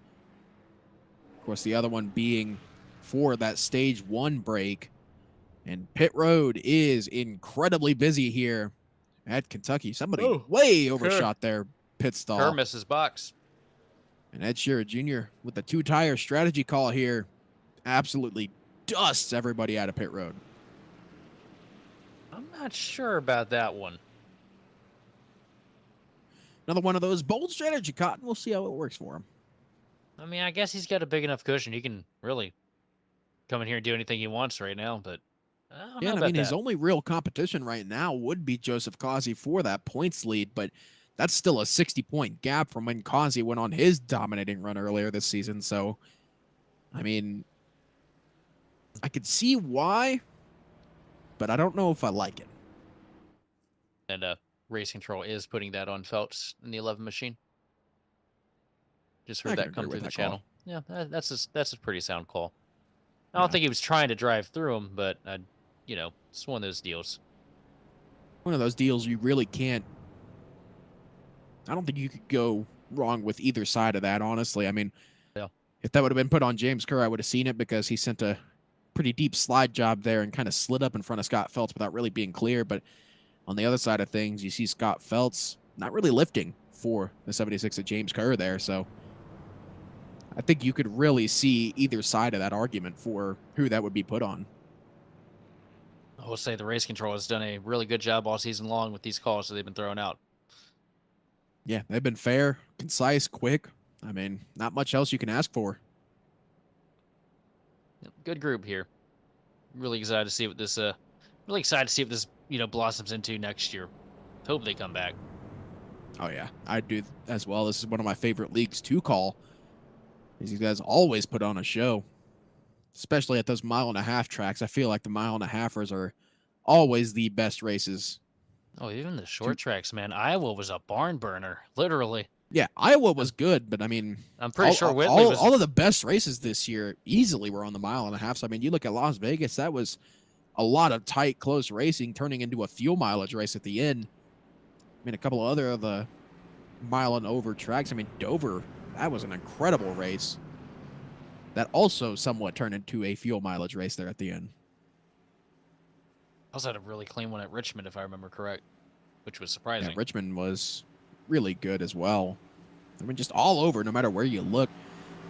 Of course, the other one being for that stage 1 break. And pit road is incredibly busy here at Kentucky. Somebody way overshot their pit stall. Kerr misses box. And Ed Shearer Jr. with the 2-tire strategy call here. Absolutely dusts everybody out of pit road. I'm not sure about that one. Another one of those bold strategy, Cotton. We'll see how it works for him. I mean, I guess he's got a big enough cushion. He can really come in here and do anything he wants right now, but I don't Yeah, know and I about mean, his that. only real competition right now would be Joseph Causey for that points lead, but that's still a 60-point gap from when Causey went on his dominating run earlier this season. So, I mean, I could see why, but I don't know if I like it. And Race Control is putting that on Phelps in the 11 machine. Just I heard can that come agree through with the that call. channel. Yeah, that's a pretty sound call. I don't Yeah. think he was trying to drive through him, but you know, it's one of those deals. One of those deals you really can't. I don't think you could go wrong with either side of that, honestly. I mean, Yeah. if that would have been put on James Kerr, I would have seen it because he sent a pretty deep slide job there and kind of slid up in front of Scott Phelps without really being clear. But on the other side of things, you see Scott Phelps not really lifting for the 76 of James Kerr there. So I think you could really see either side of that argument for who that would be put on. I will say the Race Control has done a really good job all season long with these calls that they've been throwing out. Yeah, they've been fair, concise, quick. I mean, not much else you can ask for. Good group here. Really excited to see what this blossoms into next year. Hope they come back. Oh, yeah, I do as well. This is one of my favorite leagues to call. These guys always put on a show, especially at those 1.5-mile tracks. I feel like the 1.5-milers are always the best races. Oh, even the short tracks, man. Iowa was a barn burner, literally. Yeah, Iowa was good, but I mean, I'm pretty sure Whitley was. All of the best races this year easily were on the 1.5 mile. So, I mean, you look at Las Vegas, that was a lot of tight, close racing turning into a fuel mileage race at the end. I mean, a couple of other of the 1 and over tracks. I mean, Dover, that was an incredible race. That also somewhat turned into a fuel mileage race there at the end. Also had a really clean one at Richmond, if I remember correct, which was surprising. Yeah, Richmond was really good as well. I mean, just all over, no matter where you look.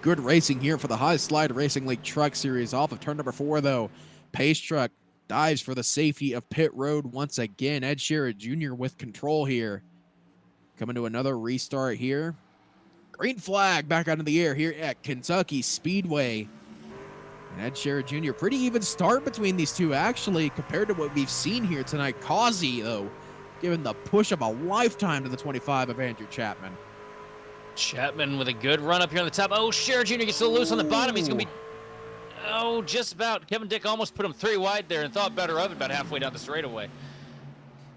Good racing here for the High Slide Racing League Truck Series. Off of turn number 4, though, Pace Truck dives for the safety of pit road once again. Ed Shearer Jr. with control here. Coming to another restart here. Green flag back out of the air here at Kentucky Speedway. And Ed Shearer Jr., pretty even start between these two, actually, compared to what we've seen here tonight. Causey, though, giving the push of a lifetime to the 25 of Andrew Chapman. Chapman with a good run up here on the top. Oh, Shearer Jr. gets a little loose on the bottom. He's going to be, just about. Kevin Dick almost put him 3 wide there and thought better of it about halfway down the straightaway.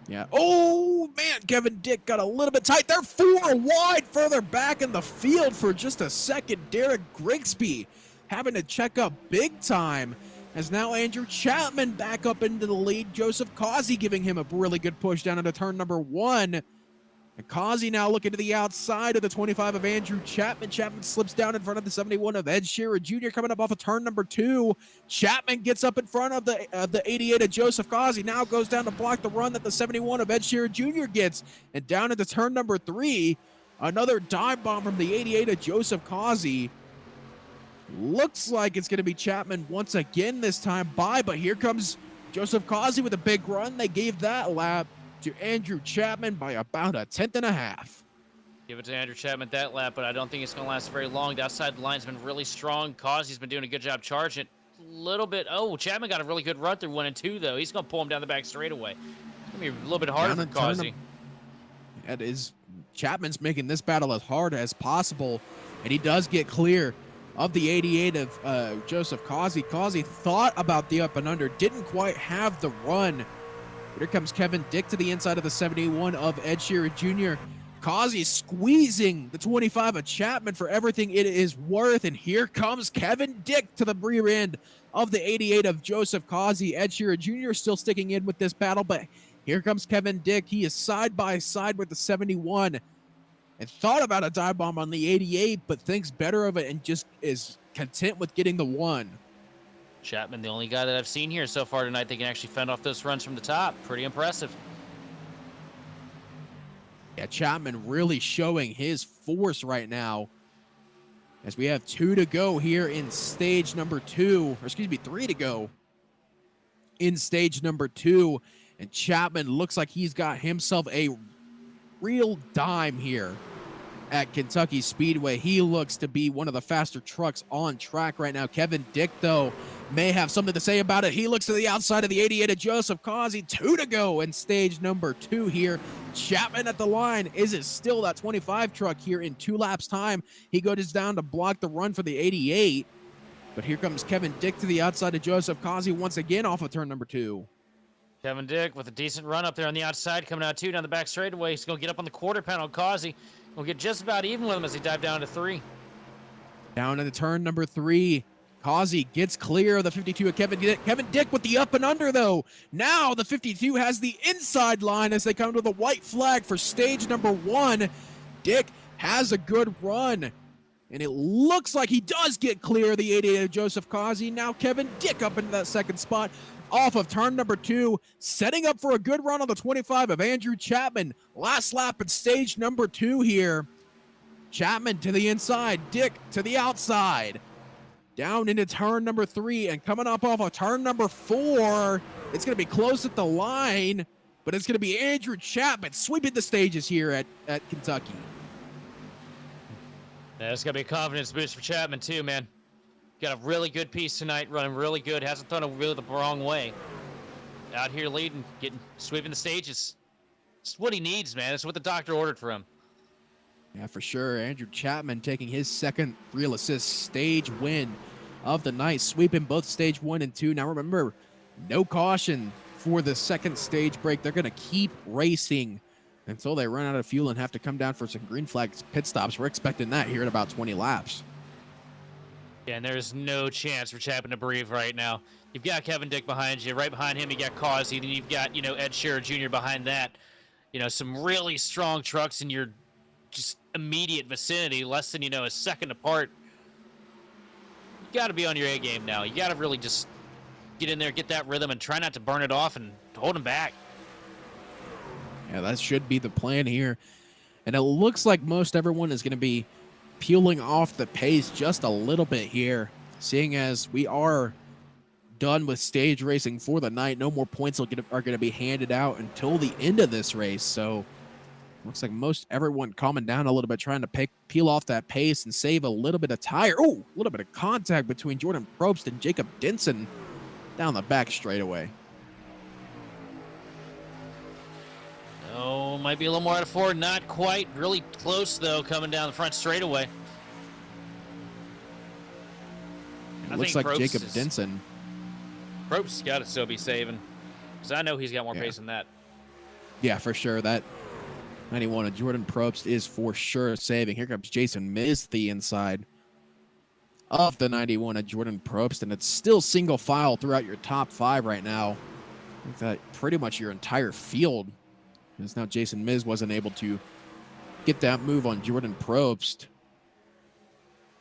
Yeah. Oh, man, Kevin Dick got a little bit tight there. 4 wide further back in the field for just a second. Derek Grigsby having to check up big time as now Andrew Chapman back up into the lead. Joseph Causey giving him a really good push down into turn number 1. And Causey now looking to the outside of the 25 of Andrew Chapman. Chapman slips down in front of the 71 of Ed Shearer Jr. coming up off of turn number 2. Chapman gets up in front of the 88 of Joseph Causey. Now goes down to block the run that the 71 of Ed Shearer Jr. gets. And down into turn number 3, another dive bomb from the 88 of Joseph Causey. Looks like it's going to be Chapman once again this time by, but here comes Joseph Causey with a big run. They gave that lap to Andrew Chapman by about 1/10.5. Give it to Andrew Chapman that lap, but I don't think it's going to last very long. The outside line's been really strong. Causey's been doing a good job charging it. A little bit. Oh, Chapman got a really good run through 1 and 2, though. He's going to pull him down the back straightaway. It's going to be a little bit harder for Causey. That is, Chapman's making this battle as hard as possible, and he does get clear of the 88 of Joseph Causey. Causey thought about the up and under, didn't quite have the run. Here comes Kevin Dick to the inside of the 71 of Ed Shearer Jr. Causey squeezing the 25 of Chapman for everything it is worth. And here comes Kevin Dick to the rear end of the 88 of Joseph Causey. Ed Shearer Jr. still sticking in with this battle, but here comes Kevin Dick. He is side by side with the 71 and thought about a dive bomb on the 88, but thinks better of it and just is content with getting the 1. Chapman, the only guy that I've seen here so far tonight that can actually fend off those runs from the top. Pretty impressive. Yeah, Chapman really showing his force right now as we have 2 to go here in stage number 2, or excuse me, 3 to go in stage number 2. And Chapman looks like he's got himself a real dime here at Kentucky Speedway. He looks to be one of the faster trucks on track right now. Kevin Dick, though, may have something to say about it. He looks to the outside of the 88 of Joseph Causey. 2 to go in stage number 2 here. Chapman at the line. Is it still that 25 truck here in 2 laps time? He goes down to block the run for the 88. But here comes Kevin Dick to the outside of Joseph Causey once again off of turn number 2. Kevin Dick with a decent run up there on the outside, coming out 2 down the back straightaway. He's going to get up on the quarter panel. Causey will get just about even with him as he dive down to 3. Down into turn number 3. Causey gets clear of the 52 of Kevin Dick. Kevin Dick with the up and under, though. Now the 52 has the inside line as they come to the white flag for stage number 1. Dick has a good run, and it looks like he does get clear of the 88 of Joseph Causey. Now Kevin Dick up into that second spot off of turn number 2, setting up for a good run on the 25 of Andrew Chapman. Last lap at stage number 2 here. Chapman to the inside, Dick to the outside. Down into turn number 3, and coming up off of turn number 4, it's going to be close at the line, but it's going to be Andrew Chapman sweeping the stages here at Kentucky. Yeah, it's going to be a confidence boost for Chapman too, man. Got a really good piece tonight, running really good. Hasn't thrown a wheel the wrong way. Out here leading, sweeping the stages. It's what he needs, man. It's what the doctor ordered for him. Yeah, for sure. Andrew Chapman taking his second real assist stage win of the night, sweeping both stage 1 and 2. Now remember, no caution for the second stage break. They're going to keep racing until they run out of fuel and have to come down for some green flag pit stops. We're expecting that here in about 20 laps. Yeah, and there's no chance for Chapman to breathe right now. You've got Kevin Dick behind you. Right behind him, you got Causey. Then you've got, Ed Shearer Jr. behind that. Some really strong trucks in your just immediate vicinity, less than, a second apart. You got to be on your A game now. You got to really just get in there, get that rhythm, and try not to burn it off and hold him back. Yeah, that should be the plan here. And it looks like most everyone is going to be peeling off the pace just a little bit here, seeing as we are done with stage racing for the night. No more points are going to be handed out until the end of this race. So looks like most everyone calming down a little bit, trying to peel off that pace and save a little bit of tire. Oh, a little bit of contact between Jordan Probst and Jacob Denson down the back straightaway. Oh, might be a little more out of 4. Not quite. Really close, though, coming down the front straightaway. It looks like Jacob Denson. Probst's got to still be saving, because I know he's got more pace than that. Yeah, for sure. That 91 of Jordan Probst is for sure saving. Here comes Jason Miz to the inside of the 91 of Jordan Probst, and it's still single file throughout your top 5 right now. I think that pretty much your entire field, because now Jason Miz wasn't able to get that move on Jordan Probst.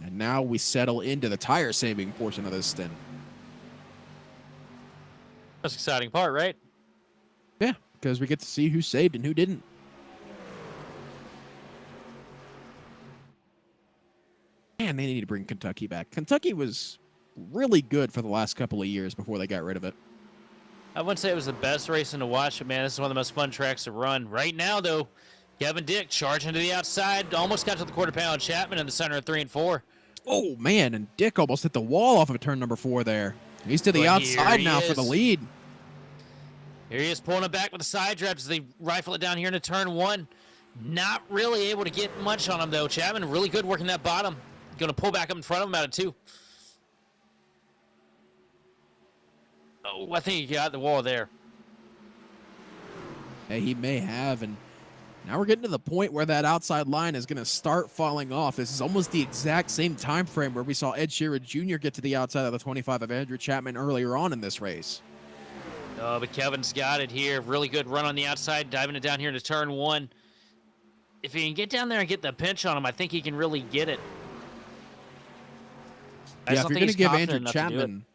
And now we settle into the tire saving portion of this stint. That's the exciting part, right? Yeah, because we get to see who saved and who didn't. Man, they need to bring Kentucky back. Kentucky was really good for the last couple of years before they got rid of it. I wouldn't say it was the best racing to watch, but man, this is one of the most fun tracks to run. Right now, though, Kevin Dick charging to the outside, almost got to the quarter panel. Chapman in the center of 3 and 4. Oh, man, and Dick almost hit the wall off of turn number 4 there. He's to the outside now for the lead. Here he is pulling it back with the side draft as they rifle it down here into turn 1. Not really able to get much on him, though. Chapman really good working that bottom. Going to pull back up in front of him out of 2. Oh, I think he got the wall there. Hey, he may have, and now we're getting to the point where that outside line is going to start falling off. This is almost the exact same time frame where we saw Ed Shearer Jr. get to the outside of the 25 of Andrew Chapman earlier on in this race. Oh, but Kevin's got it here. Really good run on the outside, diving it down here into turn 1. If he can get down there and get the pinch on him, I think he can really get it. Yeah, if you're going to give Andrew Chapman...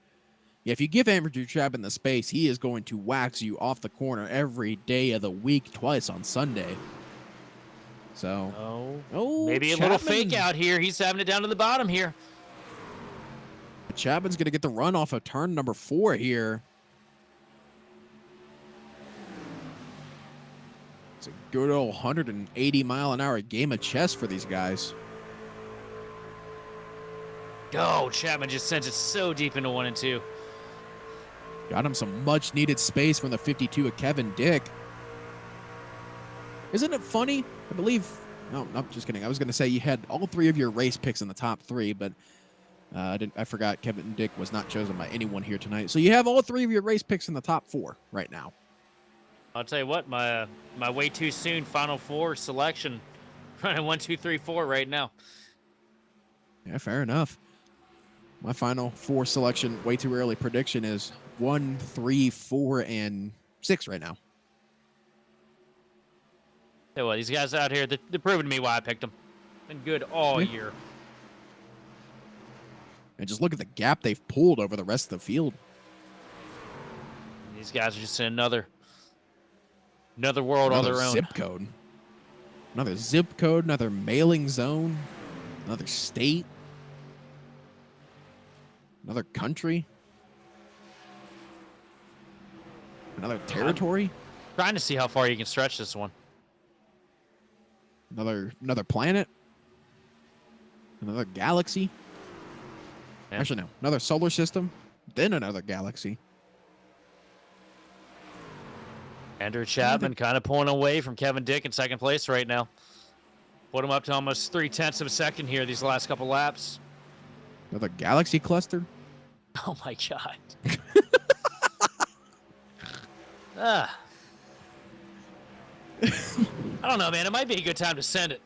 Yeah, if you give Andrew Chapman the space, he is going to wax you off the corner every day of the week, twice on Sunday. So, Maybe a little fake out here. He's having it down to the bottom here. Chapman's going to get the run off of turn number 4 here. It's a good old 180-mile-an-hour game of chess for these guys. Oh, Chapman just sends it so deep into 1 and 2. Got him some much-needed space from the 52 of Kevin Dick. Isn't it funny? I believe... No, just kidding. I was going to say you had all 3 of your race picks in the top 3, but I forgot Kevin Dick was not chosen by anyone here tonight. So you have all 3 of your race picks in the top 4 right now. I'll tell you what, my way too soon Final 4 selection, running 1, 2, 3, 4 right now. Yeah, fair enough. My Final 4 selection, way too early prediction is 1, 3, 4, and 6 right now. Hey, well, these guys out here, they're proving to me why I picked them. Been good all year. And just look at the gap they've pulled over the rest of the field. These guys are just in another world on their own. Zip code. Another zip code, another mailing zone, another state, another country, another territory. I'm trying to see how far you can stretch this one. Another planet, another galaxy. Yeah. Actually, no, another solar system, then another galaxy. Andrew Chapman kind of pulling away from Kevin Dick in second place right now. Put him up to almost 0.3 of a second here these last couple laps. Another galaxy cluster. Oh my God. I don't know, man. It might be a good time to send it.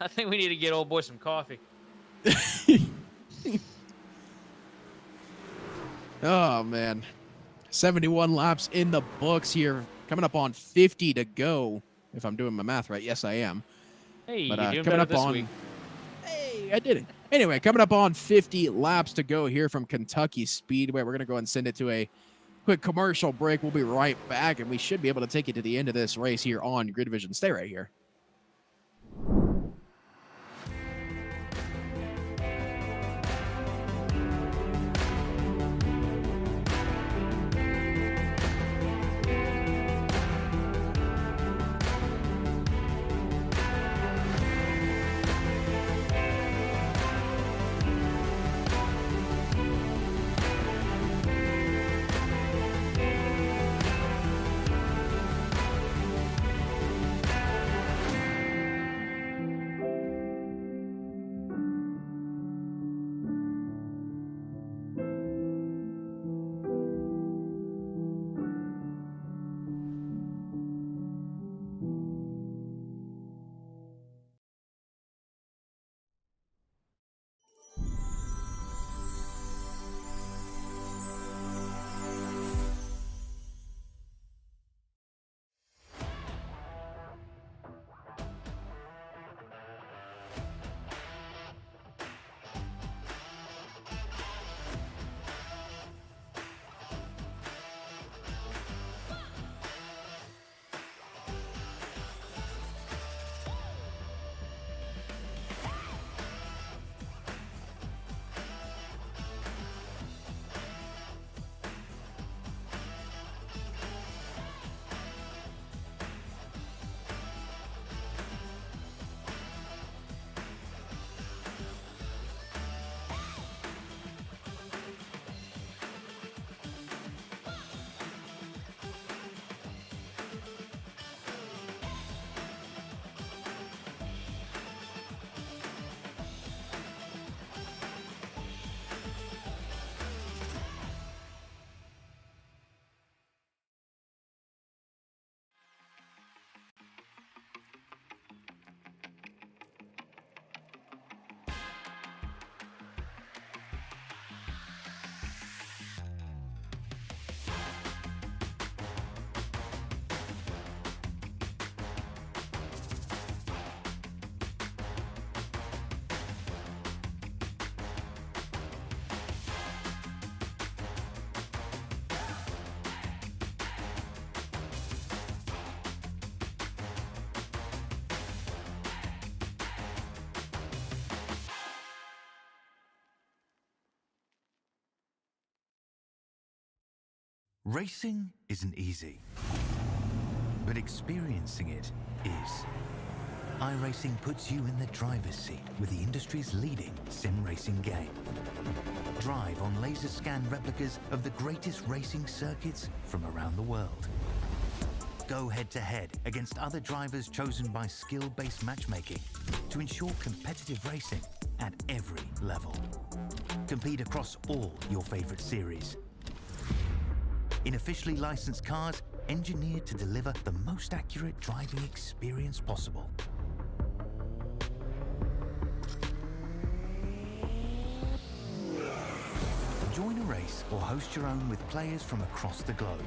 I think we need to get old boy some coffee. Oh, man. 71 laps in the books here. Coming up on 50 to go, if I'm doing my math right. Yes, I am. Hey, But you're doing coming better up this on... week. Hey, I did it. Anyway, coming up on 50 laps to go here from Kentucky Speedway. We're going to go and send it to a quick commercial break. We'll be right back, and we should be able to take you to the end of this race here on GridVision. Stay right here. Racing isn't easy, but experiencing it is. iRacing puts you in the driver's seat with the industry's leading sim racing game. Drive on laser scan replicas of the greatest racing circuits from around the world. Go head-to-head against other drivers chosen by skill-based matchmaking to ensure competitive racing at every level. Compete across all your favorite series. In officially licensed cars, engineered to deliver the most accurate driving experience possible. Join a race or host your own with players from across the globe.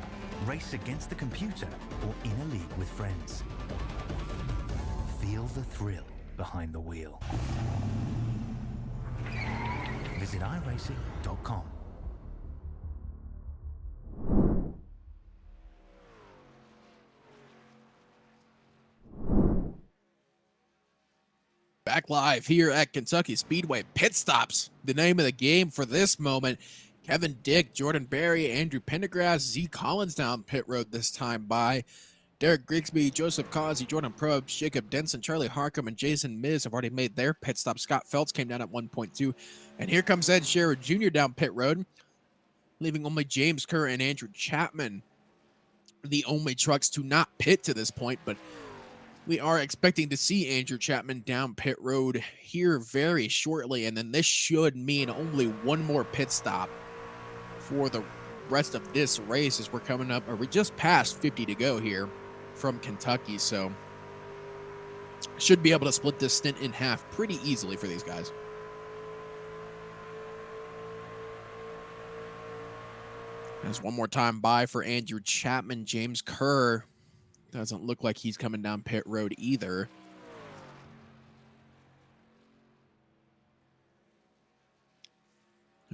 Race against the computer or in a league with friends. Feel the thrill behind the wheel. Visit iRacing.com. Back live here at Kentucky Speedway. Pit stops, the name of the game for this moment. Kevin Dick, Jordan Berry, Andrew Pendergrass, Z Collins down pit road this time by. Derek Grigsby, Joseph Causey, Jordan Probst, Jacob Denson, Charlie Harcum, and Jason Miz have already made their pit stop. Scott Phelps came down at 1.2. And here comes Ed Shearer Jr. down pit road, leaving only James Kerr and Andrew Chapman, the only trucks to not pit to this point. But we are expecting to see Andrew Chapman down pit road here very shortly. And then this should mean only one more pit stop for the rest of this race as we're coming up, or we just passed 50 to go here from Kentucky. So should be able to split this stint in half pretty easily for these guys. There's one more time by for Andrew Chapman. James Kerr doesn't look like he's coming down pit road either.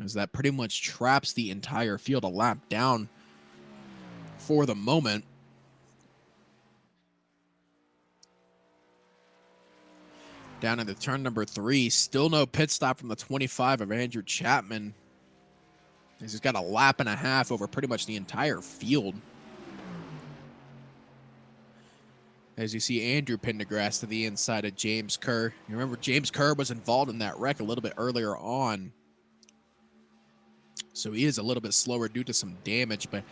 As that pretty much traps the entire field a lap down for the moment. Down into turn number 3. Still no pit stop from the 25 of Andrew Chapman. He's got a lap and a half over pretty much the entire field. As you see Andrew Pendergrass to the inside of James Kerr. You remember James Kerr was involved in that wreck a little bit earlier on. So he is a little bit slower due to some damage, but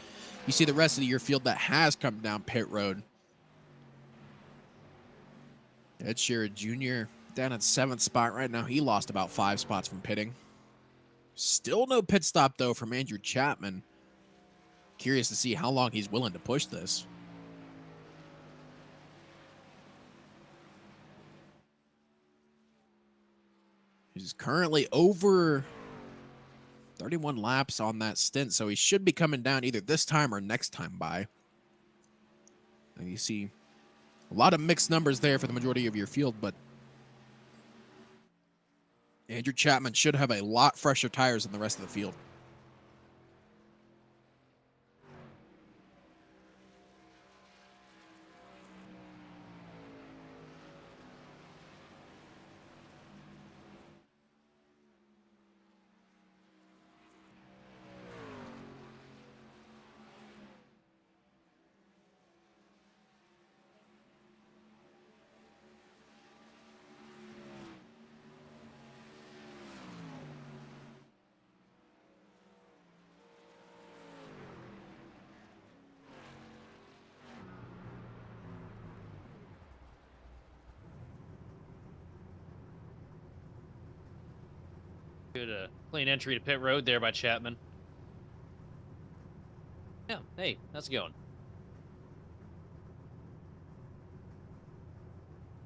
you see the rest of your field that has come down pit road. Ed Shearer Jr. down at 7th spot right now. He lost about 5 spots from pitting. Still no pit stop, though, from Andrew Chapman. Curious to see how long he's willing to push this. He's currently over 31 laps on that stint, so he should be coming down either this time or next time by. And you see a lot of mixed numbers there for the majority of your field, but Andrew Chapman should have a lot fresher tires than the rest of the field. Good clean entry to pit road there by Chapman. Yeah, hey, how's it going?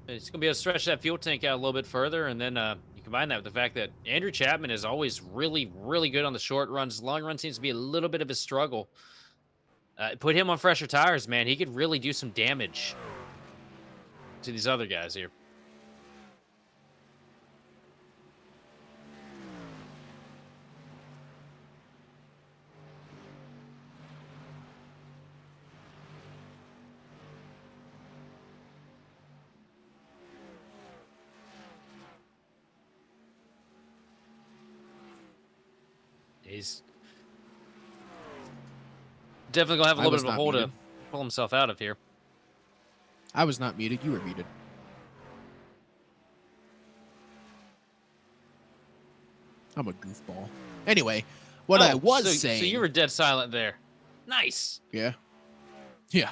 It's going to be able to stretch that fuel tank out a little bit further, and then you combine that with the fact that Andrew Chapman is always really, really good on the short runs. Long run seems to be a little bit of a struggle. Put him on fresher tires, man. He could really do some damage to these other guys here. Definitely gonna have a I little was bit of a not hole to muted. pull himself out of here. I was not muted. You were muted. I'm a goofball. Anyway, what I was saying. So you were dead silent there. Nice. Yeah. Yeah.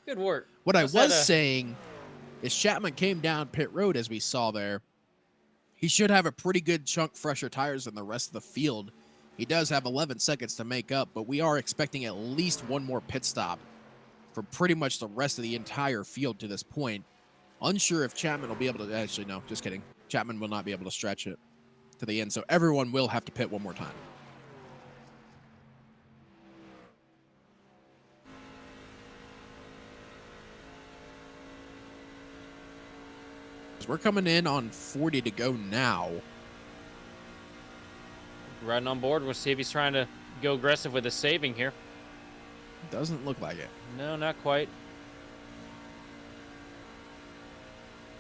Good work. What I Must had was a- saying is Chapman came down pit road as we saw there. He should have a pretty good chunk fresher tires than the rest of the field. He does have 11 seconds to make up, but we are expecting at least one more pit stop for pretty much the rest of the entire field to this point. Unsure if Chapman will be able to... Actually, no, just kidding. Chapman will not be able to stretch it to the end, so everyone will have to pit one more time. We're coming in on 40 to go now. Riding on board. We'll see if he's trying to go aggressive with his saving here. Doesn't look like it. No, not quite.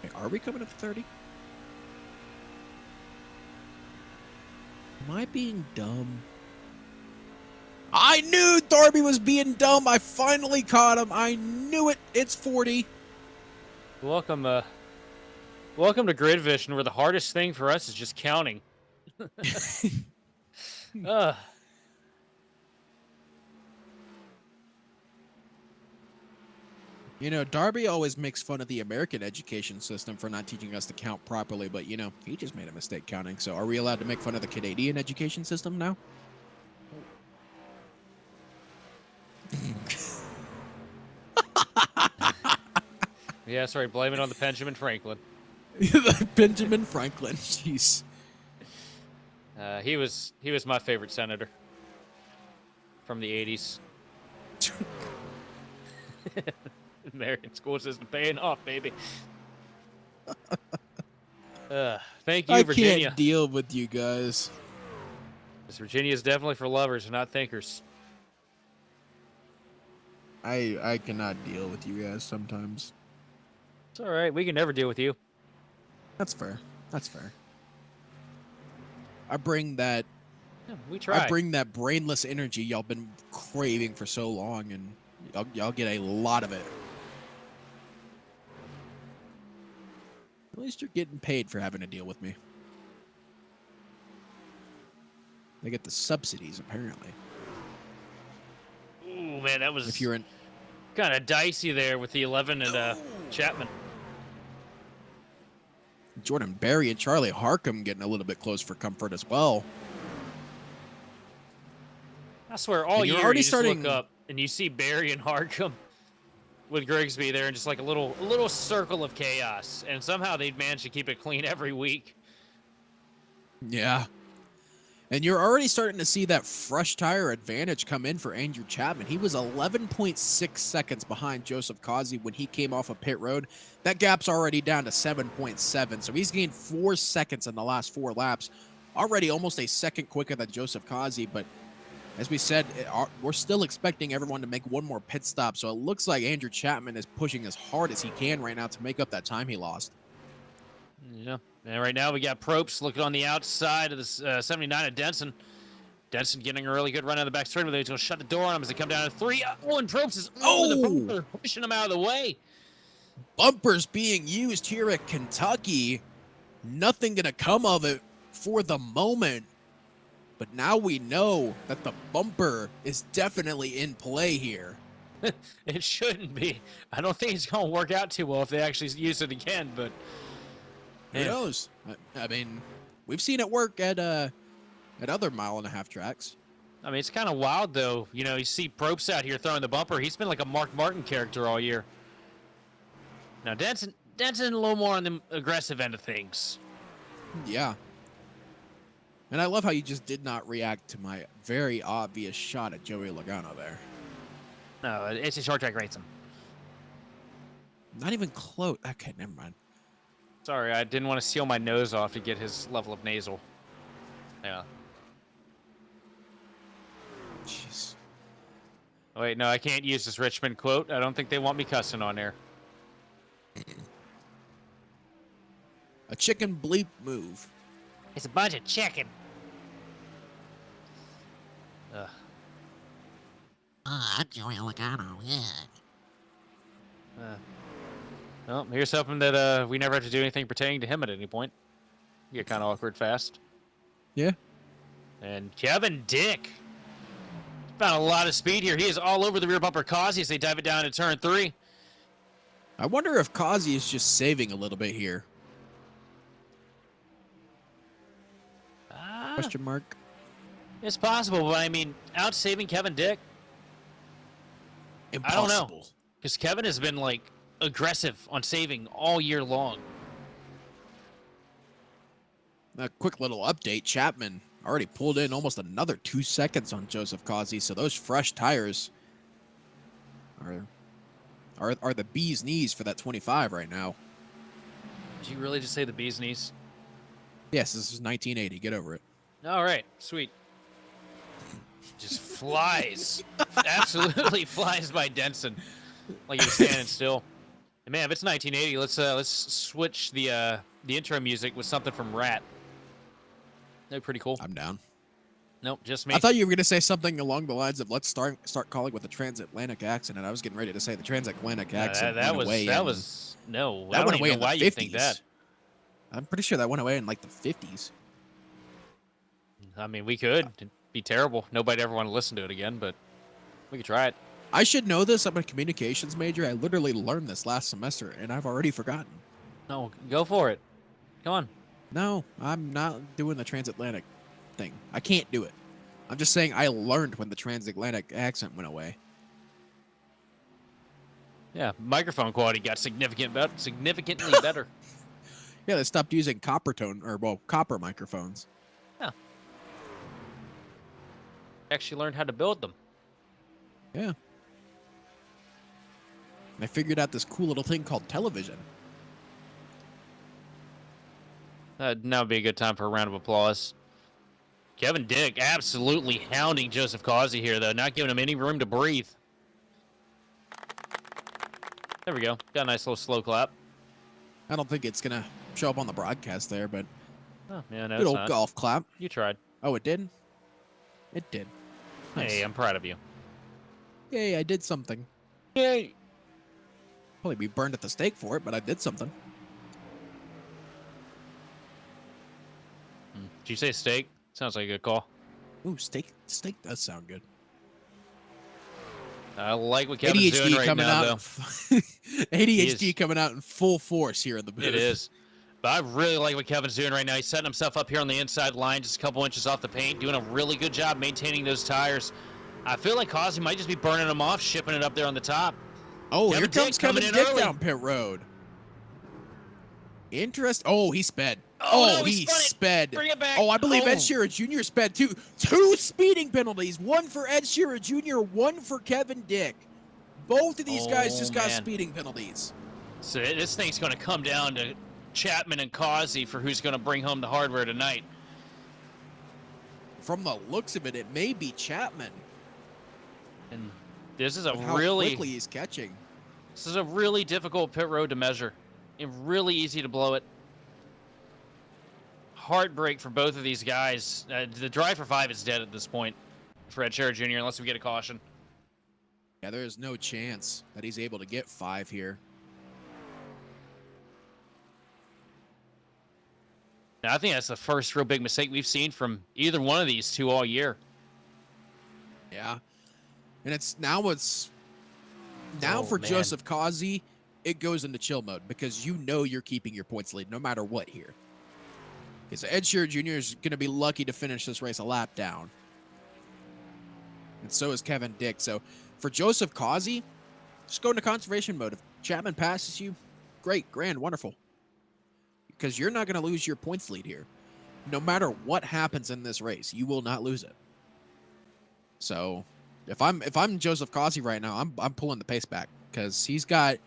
Hey, are we coming up to 30? Am I being dumb? I knew Darby was being dumb. I finally caught him. I knew it. It's 40. Welcome, welcome to GridVision, where the hardest thing for us is just counting. You know, Darby always makes fun of the American education system for not teaching us to count properly, but, you know, he just made a mistake counting. So are we allowed to make fun of the Canadian education system now? Yeah, sorry. Blame it on the Benjamin Franklin. Benjamin Franklin. Jeez. He was my favorite senator from the 80s. American school system paying off, baby. Thank you, Virginia. I can't deal with you guys. This Virginia is definitely for lovers and not thinkers. I cannot deal with you guys sometimes. It's all right. We can never deal with you. That's fair. That's fair. I bring that. Yeah, we try. I bring that brainless energy y'all been craving for so long, and y'all get a lot of it. At least you're getting paid for having to deal with me. They get the subsidies, apparently. Ooh, man, that was If you're in, kind of dicey there with the 11 and Chapman. Jordan Berry and Charlie Harcum getting a little bit close for comfort as well. I swear, all And you're year already you just starting- look up and you see Barry and Harcum with Grigsby there, and just like a little circle of chaos, and somehow they'd manage to keep it clean every week. Yeah. And you're already starting to see that fresh tire advantage come in for Andrew Chapman. He was 11.6 seconds behind Joseph Causey when he came off of pit road. That gap's already down to 7.7. So he's gained 4 seconds in the last 4 laps. Already almost a second quicker than Joseph Causey. But as we said, we're still expecting everyone to make one more pit stop. So it looks like Andrew Chapman is pushing as hard as he can right now to make up that time he lost. Yeah. And right now we got Probst looking on the outside of the 79 of Denson. Denson getting a really good run on the back straight, but he's going to shut the door on him as they come down to 3. Oh, and Probst is over the bumper, pushing him out of the way. Bumpers being used here at Kentucky. Nothing going to come of it for the moment. But now we know that the bumper is definitely in play here. It shouldn't be. I don't think it's going to work out too well if they actually use it again, but... Who knows? I mean, we've seen it work at other mile-and-a-half tracks. I mean, it's kind of wild, though. You know, you see Probst out here throwing the bumper. He's been like a Mark Martin character all year. Now, Denson a little more on the aggressive end of things. Yeah. And I love how you just did not react to my very obvious shot at Joey Logano there. No, it's a short track racing. Not even close. Okay, never mind. Sorry, I didn't want to seal my nose off to get his level of nasal. Yeah. Jeez. Oh, wait, no, I can't use this Richmond quote. I don't think they want me cussing on there. A chicken bleep move. It's a bunch of chicken. Ugh. I'm Joey Logano, yeah. Well, here's hoping that we never have to do anything pertaining to him at any point. Get kind of awkward fast. Yeah. And Kevin Dick found a lot of speed here. He is all over the rear bumper Kazi as they dive it down to turn 3. I wonder if Kazi is just saving a little bit here. Question mark. It's possible, but I mean, out saving Kevin Dick? Impossible. I don't know. Because Kevin has been, like, aggressive on saving all year long. A quick little update. Chapman already pulled in almost another 2 seconds on Joseph Kazi, so those fresh tires are the bee's knees for that 25 right now. Did you really just say the bee's knees? Yes, this is 1980. Get over it. All right, sweet. Just flies. Absolutely flies by Denson. Like he was standing still. And man, if it's 1980, let's switch the intro music with something from Rat. They're pretty cool. I'm down. Nope, just me. I thought you were going to say something along the lines of let's start calling with the transatlantic accent, and I was getting ready to say the transatlantic accent that went was away. that was no. That I don't went even away know in why the 50s. you think that. I'm pretty sure that went away in like the 50s. I mean, we could. It'd be terrible. Nobody ever want to listen to it again, but we could try it. I should know this. I'm a communications major. I literally learned this last semester, and I've already forgotten. No, go for it. Come on. No, I'm not doing the transatlantic thing. I can't do it. I'm just saying I learned when the transatlantic accent went away. Yeah, microphone quality got significantly better. Yeah, they stopped using copper microphones. Yeah. Actually learned how to build them. Yeah. And I figured out this cool little thing called television. Now would be a good time for a round of applause. Kevin Dick absolutely hounding Joseph Kazi here, though, not giving him any room to breathe. There we go. Got a nice little slow clap. I don't think it's going to show up on the broadcast there, but Oh, yeah, no, good it's old not. golf clap. You tried. Oh, it did? It did. Nice. Hey, I'm proud of you. Yay, I did something. Yay! Probably be burned at the stake for it, but I did something. Did you say steak? Sounds like a good call. Ooh, steak does sound good. I like what Kevin's doing ADHD right coming now, out. though. ADHD coming out in full force here in the booth. It is. But I really like what Kevin's doing right now. He's setting himself up here on the inside line, just a couple inches off the paint, doing a really good job maintaining those tires. I feel like Kazi might just be burning them off, shipping it up there on the top. Oh, Kevin here comes Dick coming Kevin in Dick early. down pit road. Oh, he sped. Oh, no, he he spun it. sped. Bring it back. Oh, I believe Ed Oh. Sheeran Jr. sped too. 2 speeding penalties. 1 for Ed Sheeran Jr., 1 for Kevin Dick. Both of these guys just got man. speeding penalties. So this thing's going to come down to Chapman and Kazi for who's going to bring home the hardware tonight. From the looks of it, it may be Chapman. And this is a with how quickly he's catching. This is a really difficult pit road to measure, and really easy to blow it. Heartbreak for both of these guys. The drive for 5 is dead at this point for Ed Sheeran Jr. unless we get a caution. Yeah, there is no chance that he's able to get 5 here. Now, I think that's the first real big mistake we've seen from either one of these two all year. Yeah. And now for man. Joseph Kazi, it goes into chill mode because you know you're keeping your points lead no matter what here. Okay, so Ed Sheeran Jr. is going to be lucky to finish this race a lap down. And so is Kevin Dick. So for Joseph Kazi, just go into conservation mode. If Chapman passes you, great, grand, wonderful. Because you're not going to lose your points lead here. No matter what happens in this race, you will not lose it. So if I'm Joseph Kazi right now, I'm pulling the pace back because he's got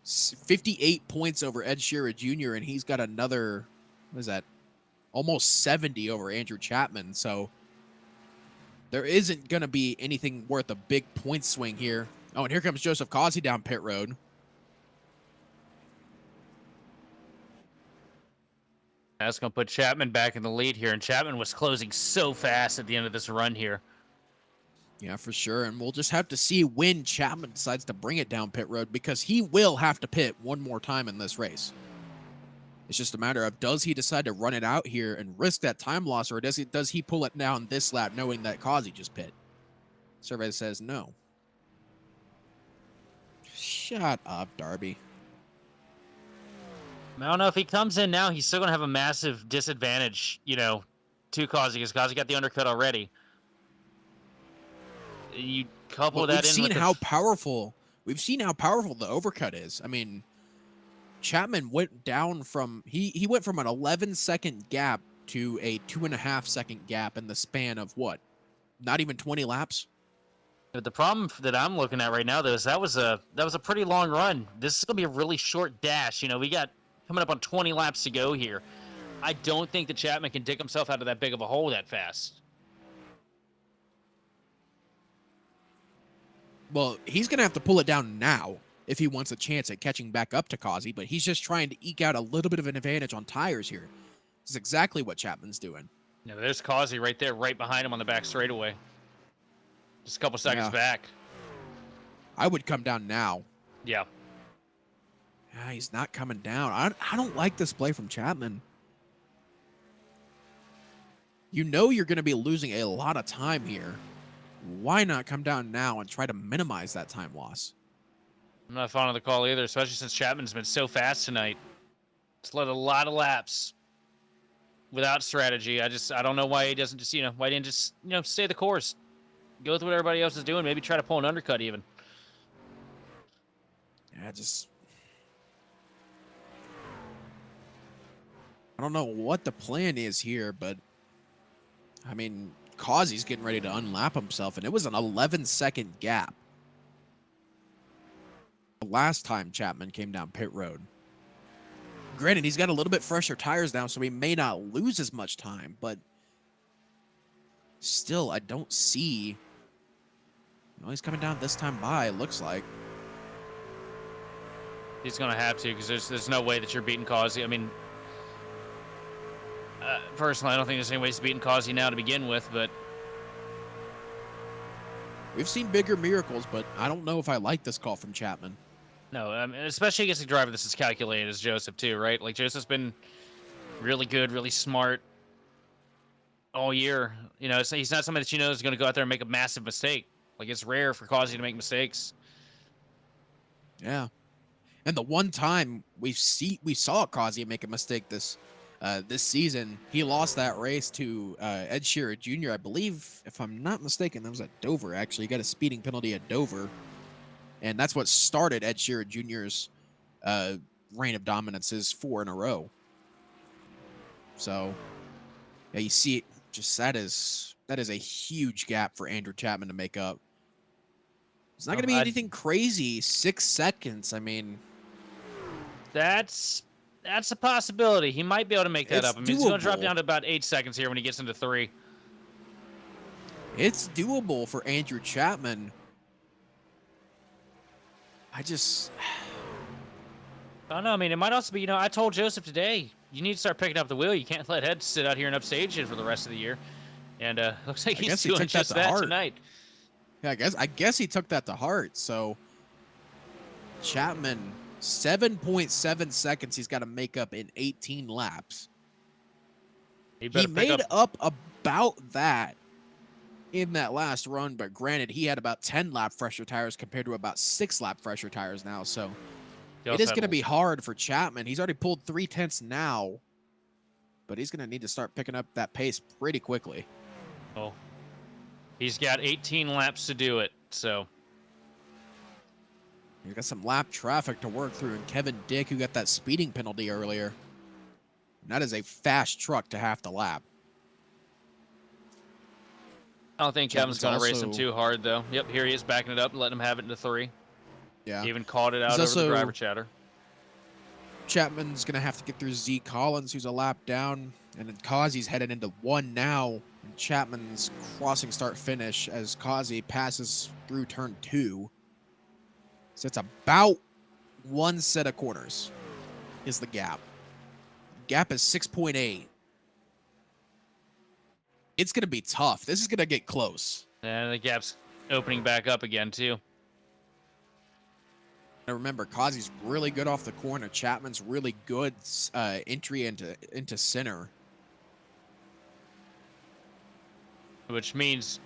58 points over Ed Sheeran Jr. and he's got another, what is that, almost 70 over Andrew Chapman. So there isn't going to be anything worth a big point swing here. Oh, and here comes Joseph Kazi down pit road. That's going to put Chapman back in the lead here, and Chapman was closing so fast at the end of this run here. Yeah, for sure. And we'll just have to see when Chapman decides to bring it down pit road, because he will have to pit one more time in this race. It's just a matter of, does he decide to run it out here and risk that time loss, or does he pull it down this lap knowing that Kazi just pit? Survey says no. Shut up, Darby. I don't know if he comes in now, he's still going to have a massive disadvantage, you know, to Kazi, because Kazi got the undercut already. You couple that in with we've seen how powerful the overcut is. I mean, Chapman went down from he went from an 11-second gap to a 2.5-second gap in the span of what? Not even 20 laps. But the problem that I'm looking at right now, though, is that was a pretty long run. This is gonna be a really short dash. You know, we got coming up on 20 laps to go here. I don't think that Chapman can dig himself out of that big of a hole that fast. Well, he's gonna have to pull it down now if he wants a chance at catching back up to Kazi, but he's just trying to eke out a little bit of an advantage on tires here. This is exactly what Chapman's doing. Yeah, there's Kazi right there, right behind him on the back straightaway. Just a couple seconds back. I would come down now. Yeah. He's not coming down. I don't like this play from Chapman. You know you're going to be losing a lot of time here. Why not come down now and try to minimize that time loss? I'm not fond of the call either, especially since Chapman's been so fast tonight. It's led a lot of laps without strategy. I don't know why he doesn't just, why he didn't just, stay the course. Go with what everybody else is doing. Maybe try to pull an undercut even. Yeah, I don't know what the plan is here, but I mean, Kazi's getting ready to unlap himself, and it was an 11-second gap the last time Chapman came down pit road. Granted, he's got a little bit fresher tires now, so he may not lose as much time, but still, I don't see... Well, he's coming down this time by, it looks like. He's going to have to, because there's no way that you're beating Kazi. I mean, personally, I don't think there's any ways to beating Kazi now to begin with, but... We've seen bigger miracles, but I don't know if I like this call from Chapman. No, especially against a driver that's as calculated as Joseph, too, right? Like, Joseph's been really good, really smart all year. He's not somebody that is going to go out there and make a massive mistake. Like, it's rare for Kazi to make mistakes. Yeah. And the one time we saw Kazi make a mistake this season, he lost that race to Ed Shearer Jr. I believe, if I'm not mistaken, that was at Dover, actually. He got a speeding penalty at Dover. And that's what started Ed Shearer Jr.'s reign of dominance, his 4 in a row. So, yeah, you see, just that is a huge gap for Andrew Chapman to make up. It's not going to be anything crazy. 6 seconds. I mean, that's a possibility. He might be able to make that up. I mean, it's going to drop doable. down to about 8 seconds here when he gets into 3. It's doable for Andrew Chapman. I don't know. I mean, it might also be, I told Joseph today, you need to start picking up the wheel. You can't let Ed sit out here and upstage it for the rest of the year. And looks like he's doing just that tonight. Yeah, I guess he took that to heart. So Chapman, 7.7 seconds he's got to make up in 18 laps. He made up about that in that last run, but granted, he had about 10 lap fresher tires compared to about 6 lap fresher tires now. So it is going to be hard for Chapman. He's already pulled 3/10 now, but he's going to need to start picking up that pace pretty quickly. Oh. He's got 18 laps to do it, so. He's got some lap traffic to work through, and Kevin Dick, who got that speeding penalty earlier. And that is a fast truck to half the lap. I don't think Kevin's going to race him too hard, though. Yep, here he is backing it up, letting him have it into 3. Yeah. He even called it out over the driver chatter. Chapman's going to have to get through Z Collins, who's a lap down, and then Kazi's headed into 1 now. And Chapman's crossing start finish as Kazi passes through turn 2. So it's about 1 set of corners is the gap. Gap is 6.8. It's going to be tough. This is going to get close. And the gap's opening back up again too. Now remember, Kazi's really good off the corner. Chapman's really good entry into center. Which means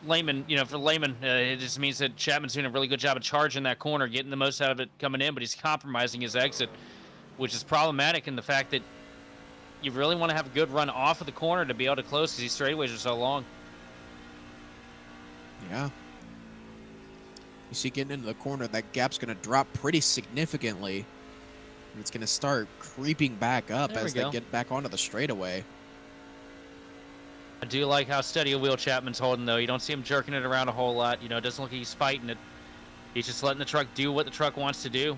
Layman, for Layman, it just means that Chapman's doing a really good job of charging that corner, getting the most out of it coming in, but he's compromising his exit, which is problematic in the fact that you really want to have a good run off of the corner to be able to close because these straightaways are so long. Yeah. You see, getting into the corner, that gap's going to drop pretty significantly. And it's going to start creeping back up as they get back onto the straightaway. I do like how steady a wheel Chapman's holding, though. You don't see him jerking it around a whole lot. It doesn't look like he's fighting it. He's just letting the truck do what the truck wants to do.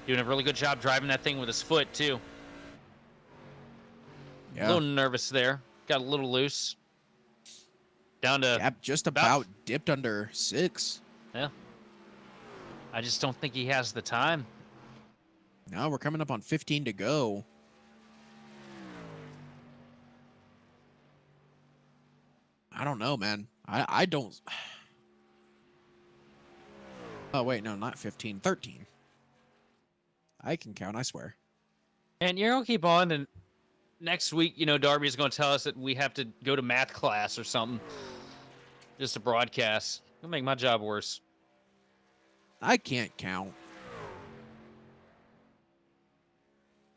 Doing a really good job driving that thing with his foot, too. Yeah. A little nervous there. Got a little loose. Down to... Gap just about dipped under 6. Yeah. I just don't think he has the time. Now we're coming up on 15 to go. I don't know, man. I don't... Oh, wait, no, not 15. 13. I can count, I swear. And you're going to keep on, and next week, Darby's going to tell us that we have to go to math class or something. Just a broadcast. It'll make my job worse. I can't count.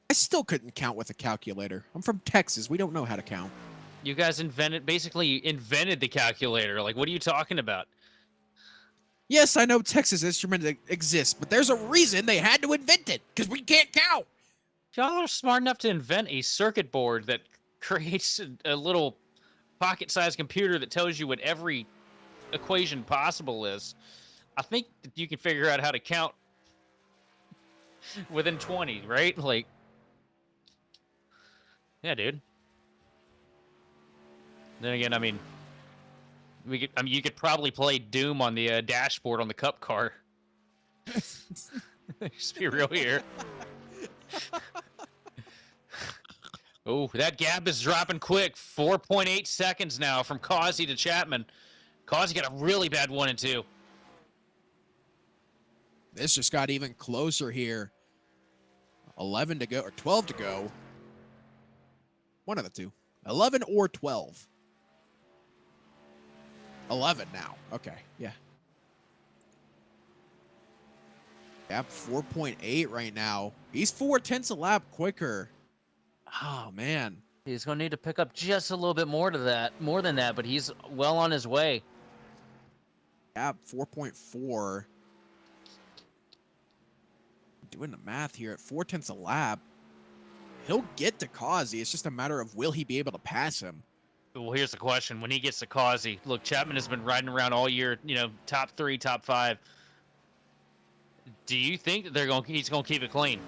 I still couldn't count with a calculator. I'm from Texas. We don't know how to count. You guys basically invented the calculator. Like, what are you talking about? Yes, I know Texas Instruments exists, but there's a reason they had to invent it, because we can't count. Y'all are smart enough to invent a circuit board that creates a little pocket-sized computer that tells you what every equation possible is. I think that you can figure out how to count within 20, right? Like, yeah, dude. Then again, I mean, you could probably play Doom on the dashboard on the Cup car. Just be real here. Oh, that gap is dropping quick. 4.8 seconds now from Causey to Chapman. Causey got a really bad 1 and 2. This just got even closer here. 11 to go, or 12 to go. One of the two. 11 or 12. 11 now. Okay, yeah. Gap 4.8 right now. He's 0.4 a lap quicker. Oh, man. He's going to need to pick up just a little bit more than that, but he's well on his way. Gap 4.4. Doing the math here at 0.4 a lap. He'll get to Causey. It's just a matter of will he be able to pass him. Well, here's the question. When he gets to Causey, look, Chapman has been riding around all year, top 3, top 5. Do you think that he's going to keep it clean?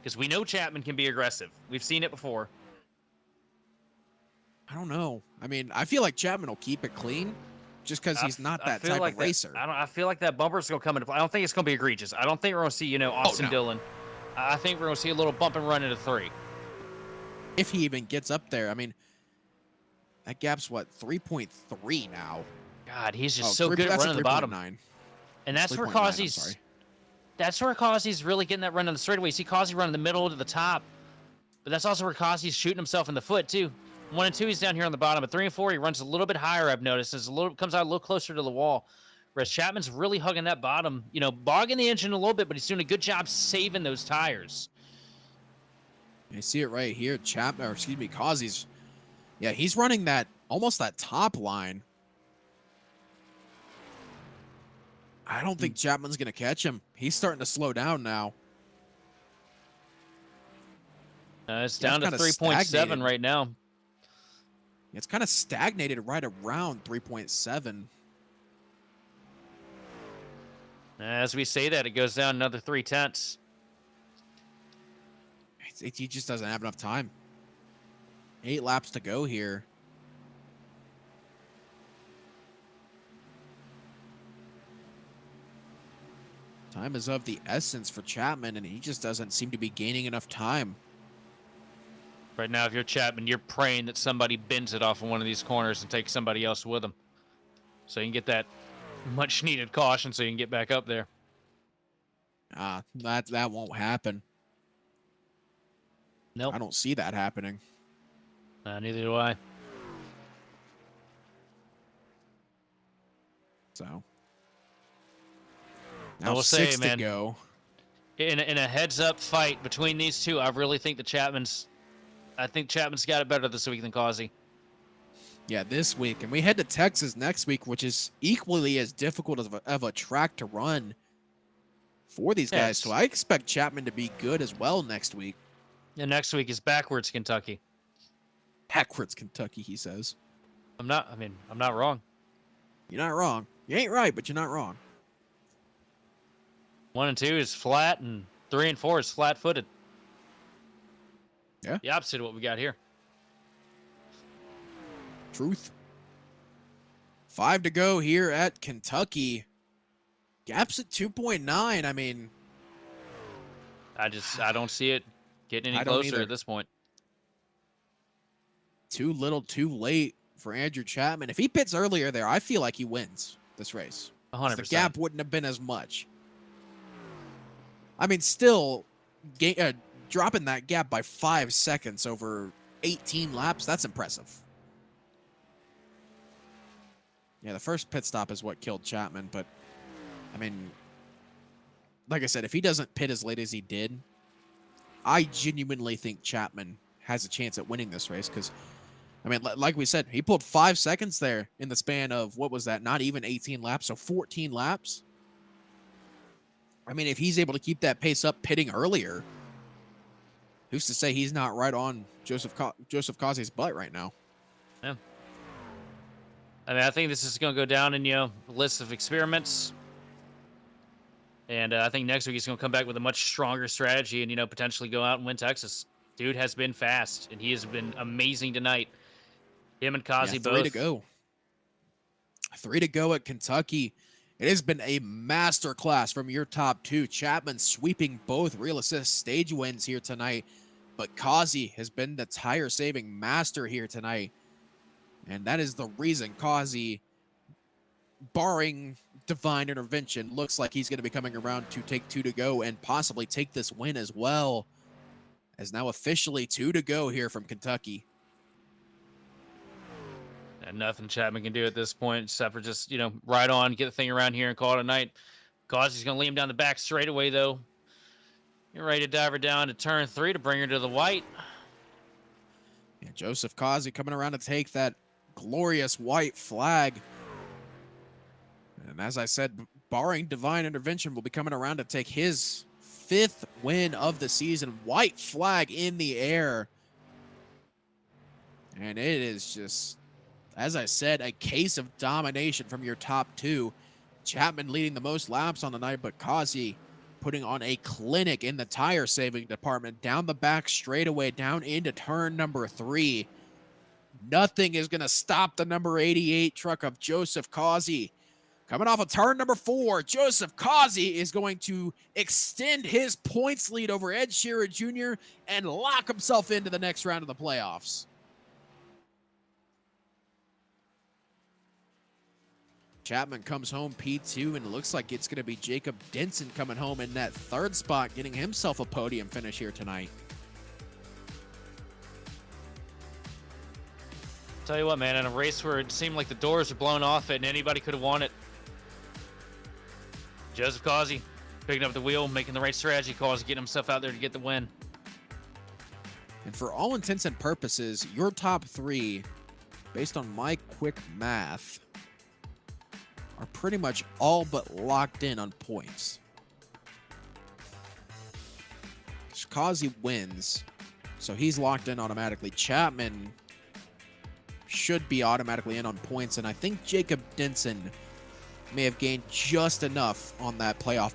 Because we know Chapman can be aggressive. We've seen it before. I don't know. I mean, I feel like Chapman will keep it clean just because he's not that type of racer. I feel like that bumper's going to come into play. I don't think it's going to be egregious. I don't think we're going to see, Austin Dillon. I think we're going to see a little bump and run into 3. If he even gets up there. I mean, that gap's what, 3.3 now? God, he's just so good at running the bottom. 9. And that's where Causey's... That's where Causey's really getting that run on the straightaway. You see Causey running the middle to the top. But that's also where Causey's shooting himself in the foot, too. 1 and 2, he's down here on the bottom. But 3 and 4, he runs a little bit higher, I've noticed. Comes out a little closer to the wall. Whereas Chapman's really hugging that bottom, bogging the engine a little bit, but he's doing a good job saving those tires. You see it right here. Causey's... Yeah, he's running almost that top line. I don't think Chapman's going to catch him. He's starting to slow down now. It's down to 3.7 right now. It's kind of stagnated right around 3.7. As we say that, it goes down another 0.3. He just doesn't have enough time. 8 laps to go here. Time is of the essence for Chapman, and he just doesn't seem to be gaining enough time. Right now, if you're Chapman, you're praying that somebody bends it off of one of these corners and takes somebody else with them. so you can get that much needed caution so you can get back up there. That won't happen. Nope. I don't see that happening. Neither do I. So I now will say, 6 man, to go. In a heads-up fight between these two, I really think Chapman's got it better this week than Causey. Yeah, this week. And we head to Texas next week, which is equally as difficult of a track to run for these guys. So I expect Chapman to be good as well next week. Yeah, next week is backwards Kentucky. Backwards Kentucky, he says. I'm not wrong. You're not wrong. You ain't right, but you're not wrong. 1 and 2 is flat, and 3 and 4 is flat-footed. Yeah. The opposite of what we got here. Truth. 5 to go here at Kentucky. Gaps at 2.9. I mean, I don't see it getting any closer at this point. Too little, too late for Andrew Chapman. If he pits earlier there, I feel like he wins this race. 100%. The gap wouldn't have been as much. I mean, still, dropping that gap by 5 seconds over 18 laps, that's impressive. Yeah, the first pit stop is what killed Chapman, but, I mean, like I said, if he doesn't pit as late as he did, I genuinely think Chapman has a chance at winning this race because, I mean, like we said, he pulled 5 seconds there in the span of, what was that, not even 18 laps, so 14 laps. I mean, if he's able to keep that pace up pitting earlier, who's to say he's not right on Joseph Causey's butt right now? Yeah. I mean, I think this is going to go down in, the list of experiments. And I think next week he's going to come back with a much stronger strategy and, potentially go out and win Texas. Dude has been fast, and he has been amazing tonight. Him and Causey both. 3 to go. 3 to go at Kentucky. It has been a masterclass from your top 2. Chapman sweeping both real assist stage wins here tonight, but Causey has been the tire-saving master here tonight. And that is the reason Causey, barring divine intervention, looks like he's going to be coming around to take 2 to go and possibly take this win as well. As now officially 2 to go here from Kentucky. And nothing Chapman can do at this point except for just, ride on, get the thing around here and call it a night. Causey's going to lead him down the back straightaway, though. You're ready to dive her down to turn 3 to bring her to the white. Yeah, Joseph Causey coming around to take that glorious white flag. And as I said, barring divine intervention, will be coming around to take his 5th win of the season. White flag in the air. And it is just, as I said, a case of domination from your top 2. Chapman leading the most laps on the night, but Causey putting on a clinic in the tire saving department. Down the back straightaway, down into turn number 3. Nothing is going to stop the number 88 truck of Joseph Causey. Coming off of turn number 4, Joseph Causey is going to extend his points lead over Ed Shearer Jr. and lock himself into the next round of the playoffs. Chapman comes home P2, and it looks like it's going to be Jacob Denson coming home in that 3rd spot, getting himself a podium finish here tonight. Tell you what, man, in a race where it seemed like the doors were blown off it and anybody could have won it, Joseph Causey picking up the wheel, making the right strategy calls, getting himself out there to get the win. And for all intents and purposes, your top 3, based on my quick math, are pretty much all but locked in on points. Causey wins, so he's locked in automatically. Chapman should be automatically in on points, and I think Jacob Denson may have gained just enough on that playoff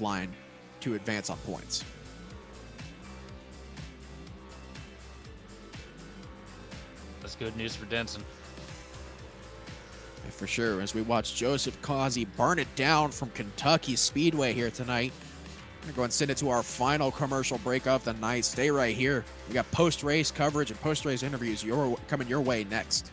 line to advance on points. That's good news for Denson. Yeah, for sure, as we watch Joseph Causey burn it down from Kentucky Speedway here tonight. I'm going to go and send it to our final commercial break of the night. Stay right here. We got post-race coverage and post-race interviews coming your way next.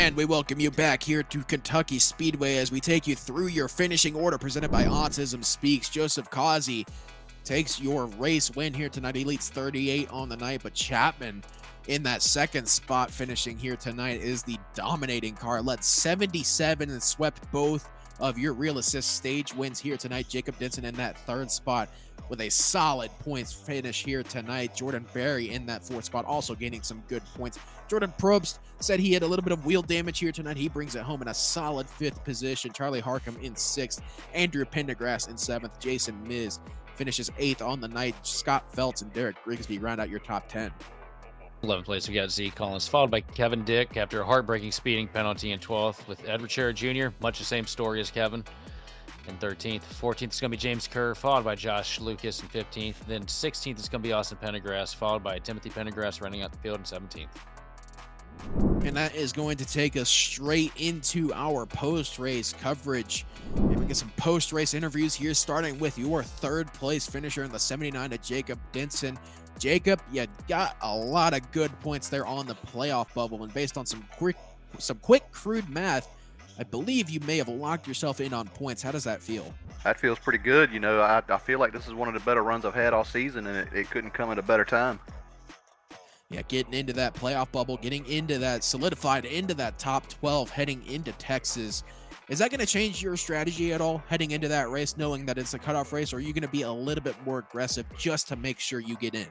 And we welcome you back here to Kentucky Speedway as we take you through your finishing order presented by Autism Speaks. Joseph Causey takes your race win here tonight. He leads 38 on the night, but Chapman in that second spot finishing here tonight is the dominating car. Led 77 and swept both of your real assist stage wins here tonight. Jacob Denson in that third spot with a solid points finish here tonight. Jordan Berry in that fourth spot, also gaining some good points. Jordan Probst said he had a little bit of wheel damage here tonight. He brings it home in a solid 5th position. Charlie Harcum in 6th. Andrew Pendergrass in 7th. Jason Miz finishes 8th on the night. Scott Feltz and Derek Grigsby round out your top 10. 11th place, we got Z Collins, followed by Kevin Dick after a heartbreaking speeding penalty in 12th, with Edward Sherrod Jr., much the same story as Kevin, in 13th. 14th is going to be James Kerr, followed by Josh Lucas in 15th. Then 16th is going to be Austin Pendergrass, followed by Timothy Pendergrass running out the field in 17th. And that is going to take us straight into our post-race coverage. And we get some post-race interviews here, starting with your third place finisher in the 79 to Jacob Denson. Jacob, you got a lot of good points there on the playoff bubble, and based on some quick crude math, I believe you may have locked yourself in on points. How does that feel? That feels pretty good. You know, I feel like this is one of the better runs I've had all season, and it couldn't come at a better time. Yeah, getting into that playoff bubble, getting into that, solidified into that top 12, heading into Texas. Is that going to change your strategy at all heading into that race, knowing that it's a cutoff race, or are you going to be a little bit more aggressive just to make sure you get in?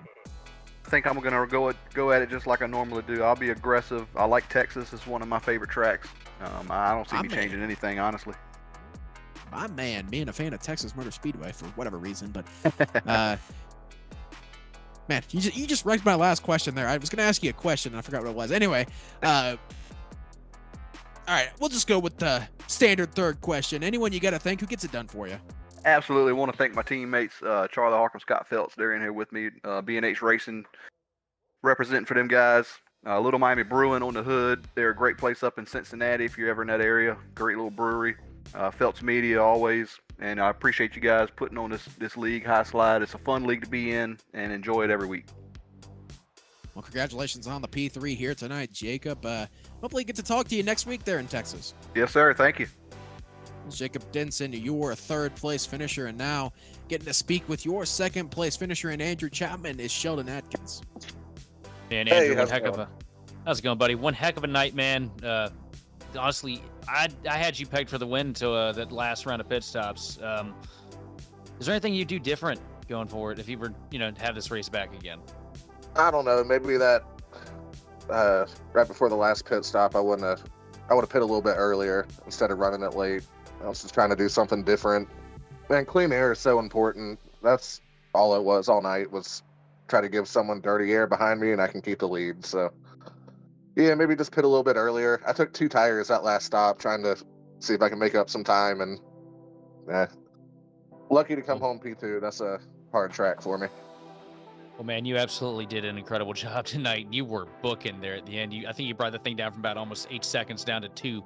I think I'm going to go at it just like I normally do. I'll be aggressive. I like Texas. It's one of my favorite tracks. I don't see me changing anything, honestly. My man, being a fan of Texas Motor Speedway for whatever reason, but man, you just wrecked my last question there. I was going to ask you a question, and I forgot what it was. Anyway, all right, we'll just go with the standard third question. Anyone you got to thank? Who gets it done for you? Absolutely want to thank my teammates, Charlie Harcum, Scott Feltz. They're in here with me. B&H Racing, representing for them guys. Little Miami Brewing on the hood. They're a great place up in Cincinnati if you're ever in that area. Great little brewery. Feltz Media always. And I appreciate you guys putting on this league, High Slide. It's a fun league to be in, and enjoy it every week. Well, congratulations on the P3 here tonight, Jacob. Hopefully get to talk to you next week there in Texas. Yes, sir. Thank you. Jacob Denson, your third place finisher, and now getting to speak with your second place finisher and Andrew Chapman is Sheldon Atkins. And Andrew, how's it going, buddy? One heck of a night, man. Honestly, I had you pegged for the win to that last round of pit stops. Is there anything you do different going forward if you were, to have this race back again? I don't know. Maybe that right before the last pit stop, I would have pit a little bit earlier instead of running it late. I was just trying to do something different. Man, clean air is so important. That's all it was all night, was try to give someone dirty air behind me and I can keep the lead. So yeah, maybe just pit a little bit earlier. I took 2 tires that last stop, trying to see if I can make up some time, and lucky to come home P2. That's a hard track for me. Well, man, you absolutely did an incredible job tonight. You were booking there at the end. I think you brought the thing down from about almost 8 seconds down to 2.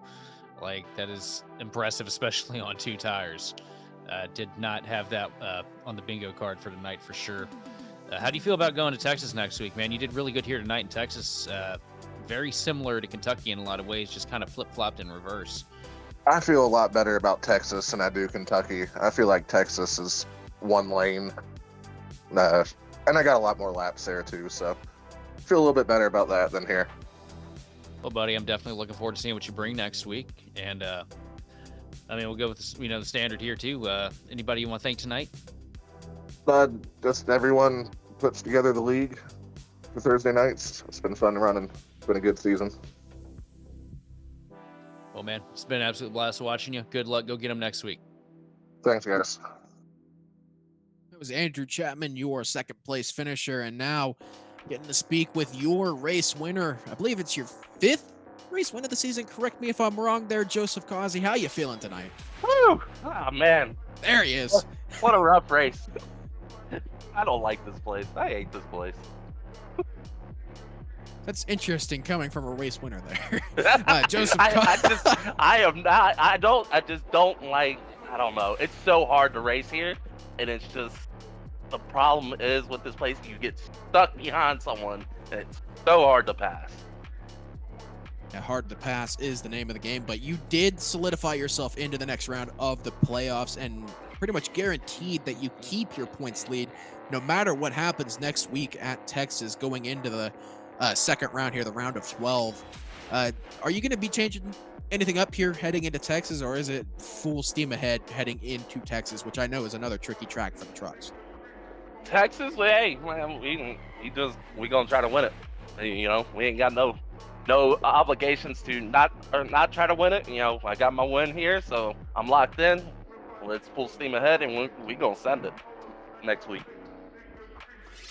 Like, that is impressive, especially on 2 tires. Did not have that on the bingo card for tonight for sure. How do you feel about going to Texas next week, man? You did really good here tonight in Texas. Very similar to Kentucky in a lot of ways, just kind of flip-flopped in reverse. I feel a lot better about Texas than I do Kentucky. I feel like Texas is one lane. And I got a lot more laps there too, so I feel a little bit better about that than here. Well, buddy, I'm definitely looking forward to seeing what you bring next week. And, we'll go with the standard here too. Anybody you want to thank tonight? Just everyone puts together the league for Thursday nights. It's been fun running. It's been a good season. Well, man, it's been an absolute blast watching you. Good luck. Go get them next week. Thanks, guys. That was Andrew Chapman, your second place finisher, and now getting to speak with your race winner. I believe it's your 5th race win of the season. Correct me if I'm wrong there, Joseph Causey. How you feeling tonight? Woo! Oh, man. There he is. What a rough race. I don't like this place. I hate this place. That's interesting coming from a race winner there. Joseph I just don't like, I don't know. It's so hard to race here, and it's just, the problem is with this place, you get stuck behind someone, and it's so hard to pass. Hard to pass is the name of the game, but you did solidify yourself into the next round of the playoffs and pretty much guaranteed that you keep your points lead no matter what happens next week at Texas going into the second round here, the round of 12. Are you going to be changing anything up here heading into Texas, or is it full steam ahead heading into Texas, which I know is another tricky track for the trucks? Texas, hey, man, we gonna try to win it. You know, we ain't got no obligations to not try to win it. You know, I got my win here, so I'm locked in. Let's full steam ahead, and we gonna send it next week.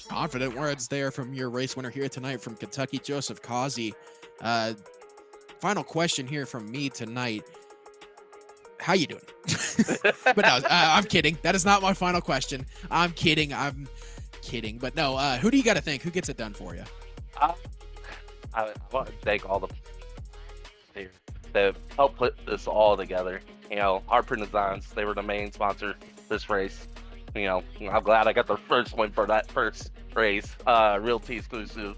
Confident words there from your race winner here tonight from Kentucky, Joseph Causey. Final question here from me tonight. How you doing? But no, I'm kidding. That is not my final question. I'm kidding. But no, who do you got to thank? Who gets it done for you? I want to thank all the that helped put this all together. You know, Haproon Designs, they were the main sponsor this race. You know, I'm glad I got the first win for that first race. Realty exclusive.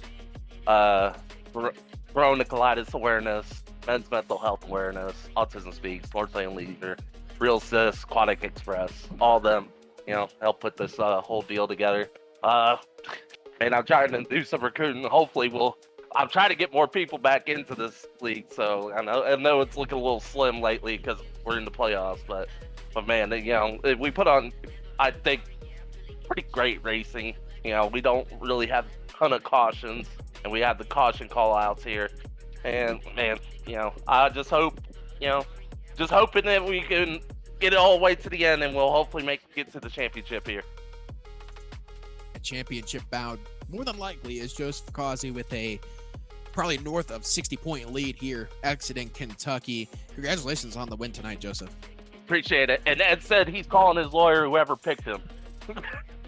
Growing the colitis awareness, men's mental health awareness, Autism Speaks, Sports Lane Leader, Real Sis, Aquatic Express, all them, you know, help put this whole deal together. And I'm trying to do some recruiting. Hopefully I'm trying to get more people back into this league. So I know it's looking a little slim lately because we're in the playoffs, but man, you know, we put on, I think, pretty great racing. You know, we don't really have a ton of cautions, and we have the caution call outs here. And man, you know, I just hope, you know, just hoping that we can get it all the way to the end, and we'll hopefully get to the championship here. A championship bound, more than likely, is Joseph Causey with a probably north of 60-point lead here exiting Kentucky. Congratulations on the win tonight, Joseph. Appreciate it. And Ed said he's calling his lawyer whoever picked him.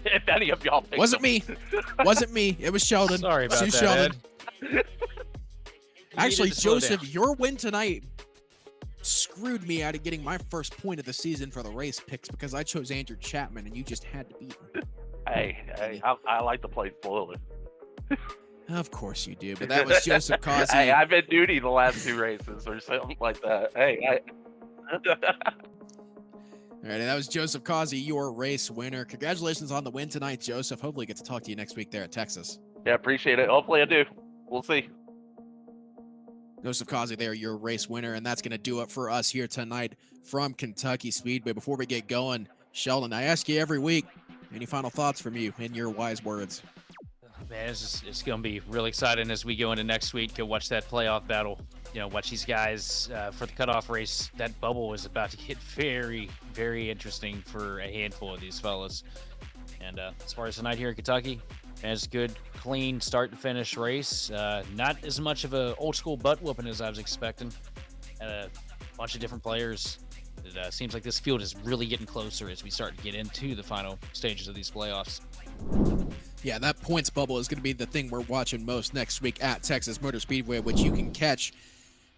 If any of y'all picked Wasn't him. me. Wasn't me. It was Sheldon. Sorry about Sue that, Sheldon. Ed. Actually, needed to slow Joseph, down. your win tonight screwed me out of getting my first point of the season for the race picks because I chose Andrew Chapman and you just had to beat him. Hey, I like to play spoiler. Of course you do, but that was Joseph Causey. Hey, I've been duty the last 2 races or something like that. Hey, All right, and that was Joseph Causey, your race winner. Congratulations on the win tonight, Joseph. Hopefully get to talk to you next week there at Texas. yeah, appreciate it. Hopefully I do. We'll see. Joseph Causey there, your race winner, and that's going to do it for us here tonight from Kentucky Speedway. Before we get going, Sheldon, I ask you every week, any final thoughts from you in your wise words? Man, it's going to be really exciting as we go into next week to watch that playoff battle. You know, watch these guys for the cutoff race. That bubble is about to get very, very interesting for a handful of these fellas. And as far as tonight here in Kentucky, it's a good, clean start to finish race. Not as much of a old school butt whooping as I was expecting. A bunch of different players. It seems like this field is really getting closer as we start to get into the final stages of these playoffs. Yeah, that points bubble is going to be the thing we're watching most next week at Texas Motor Speedway, which you can catch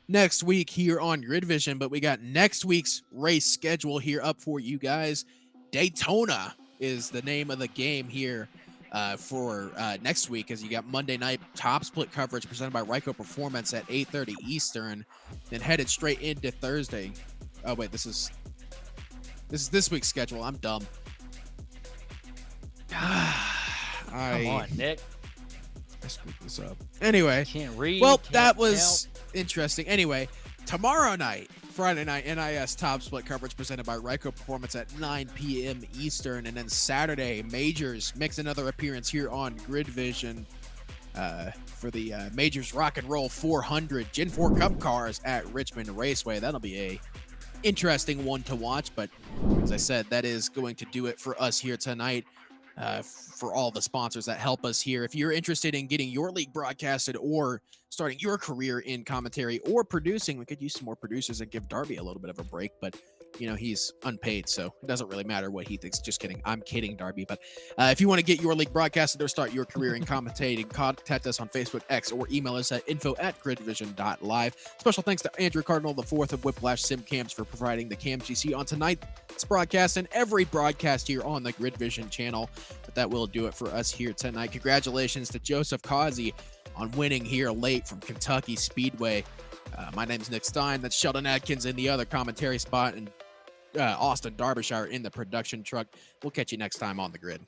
next week here on GridVision. But we got next week's race schedule here up for you guys. Daytona is the name of the game here for next week, as you got Monday night top split coverage presented by Ryco Performance at 8:30 Eastern, then headed straight into Thursday. Oh wait, this is this week's schedule. I'm dumb. Come on, Nick. I screwed this up. Anyway, Can't read. well, can't that was count. interesting. Anyway, tomorrow night, Friday night, NIS top split coverage presented by Ryco Performance at 9 p.m. Eastern. And then Saturday, Majors makes another appearance here on GridVision for the Majors Rock and Roll 400 Gen 4 Cup cars at Richmond Raceway. That'll be a interesting one to watch. But as I said, that is going to do it for us here tonight. For all the sponsors that help us here. If you're interested in getting your league broadcasted or starting your career in commentary or producing, we could use some more producers and give Darby a little bit of a break, but you know, he's unpaid, so it doesn't really matter what he thinks. Just kidding. I'm kidding, Darby. But if you want to get your league broadcasted or start your career in commentating, contact us on Facebook, X, or email us at info@gridvision.live. Special thanks to Andrew Cardinal IV of Whiplash Sim Cams for providing the cams you see on tonight's broadcast and every broadcast here on the GridVision channel. But that will do it for us here tonight. Congratulations to Joseph Causey on winning here late from Kentucky Speedway. My name is Nick Stein. That's Sheldon Adkins in the other commentary spot, and Austin Derbyshire in the production truck. We'll catch you next time on the grid.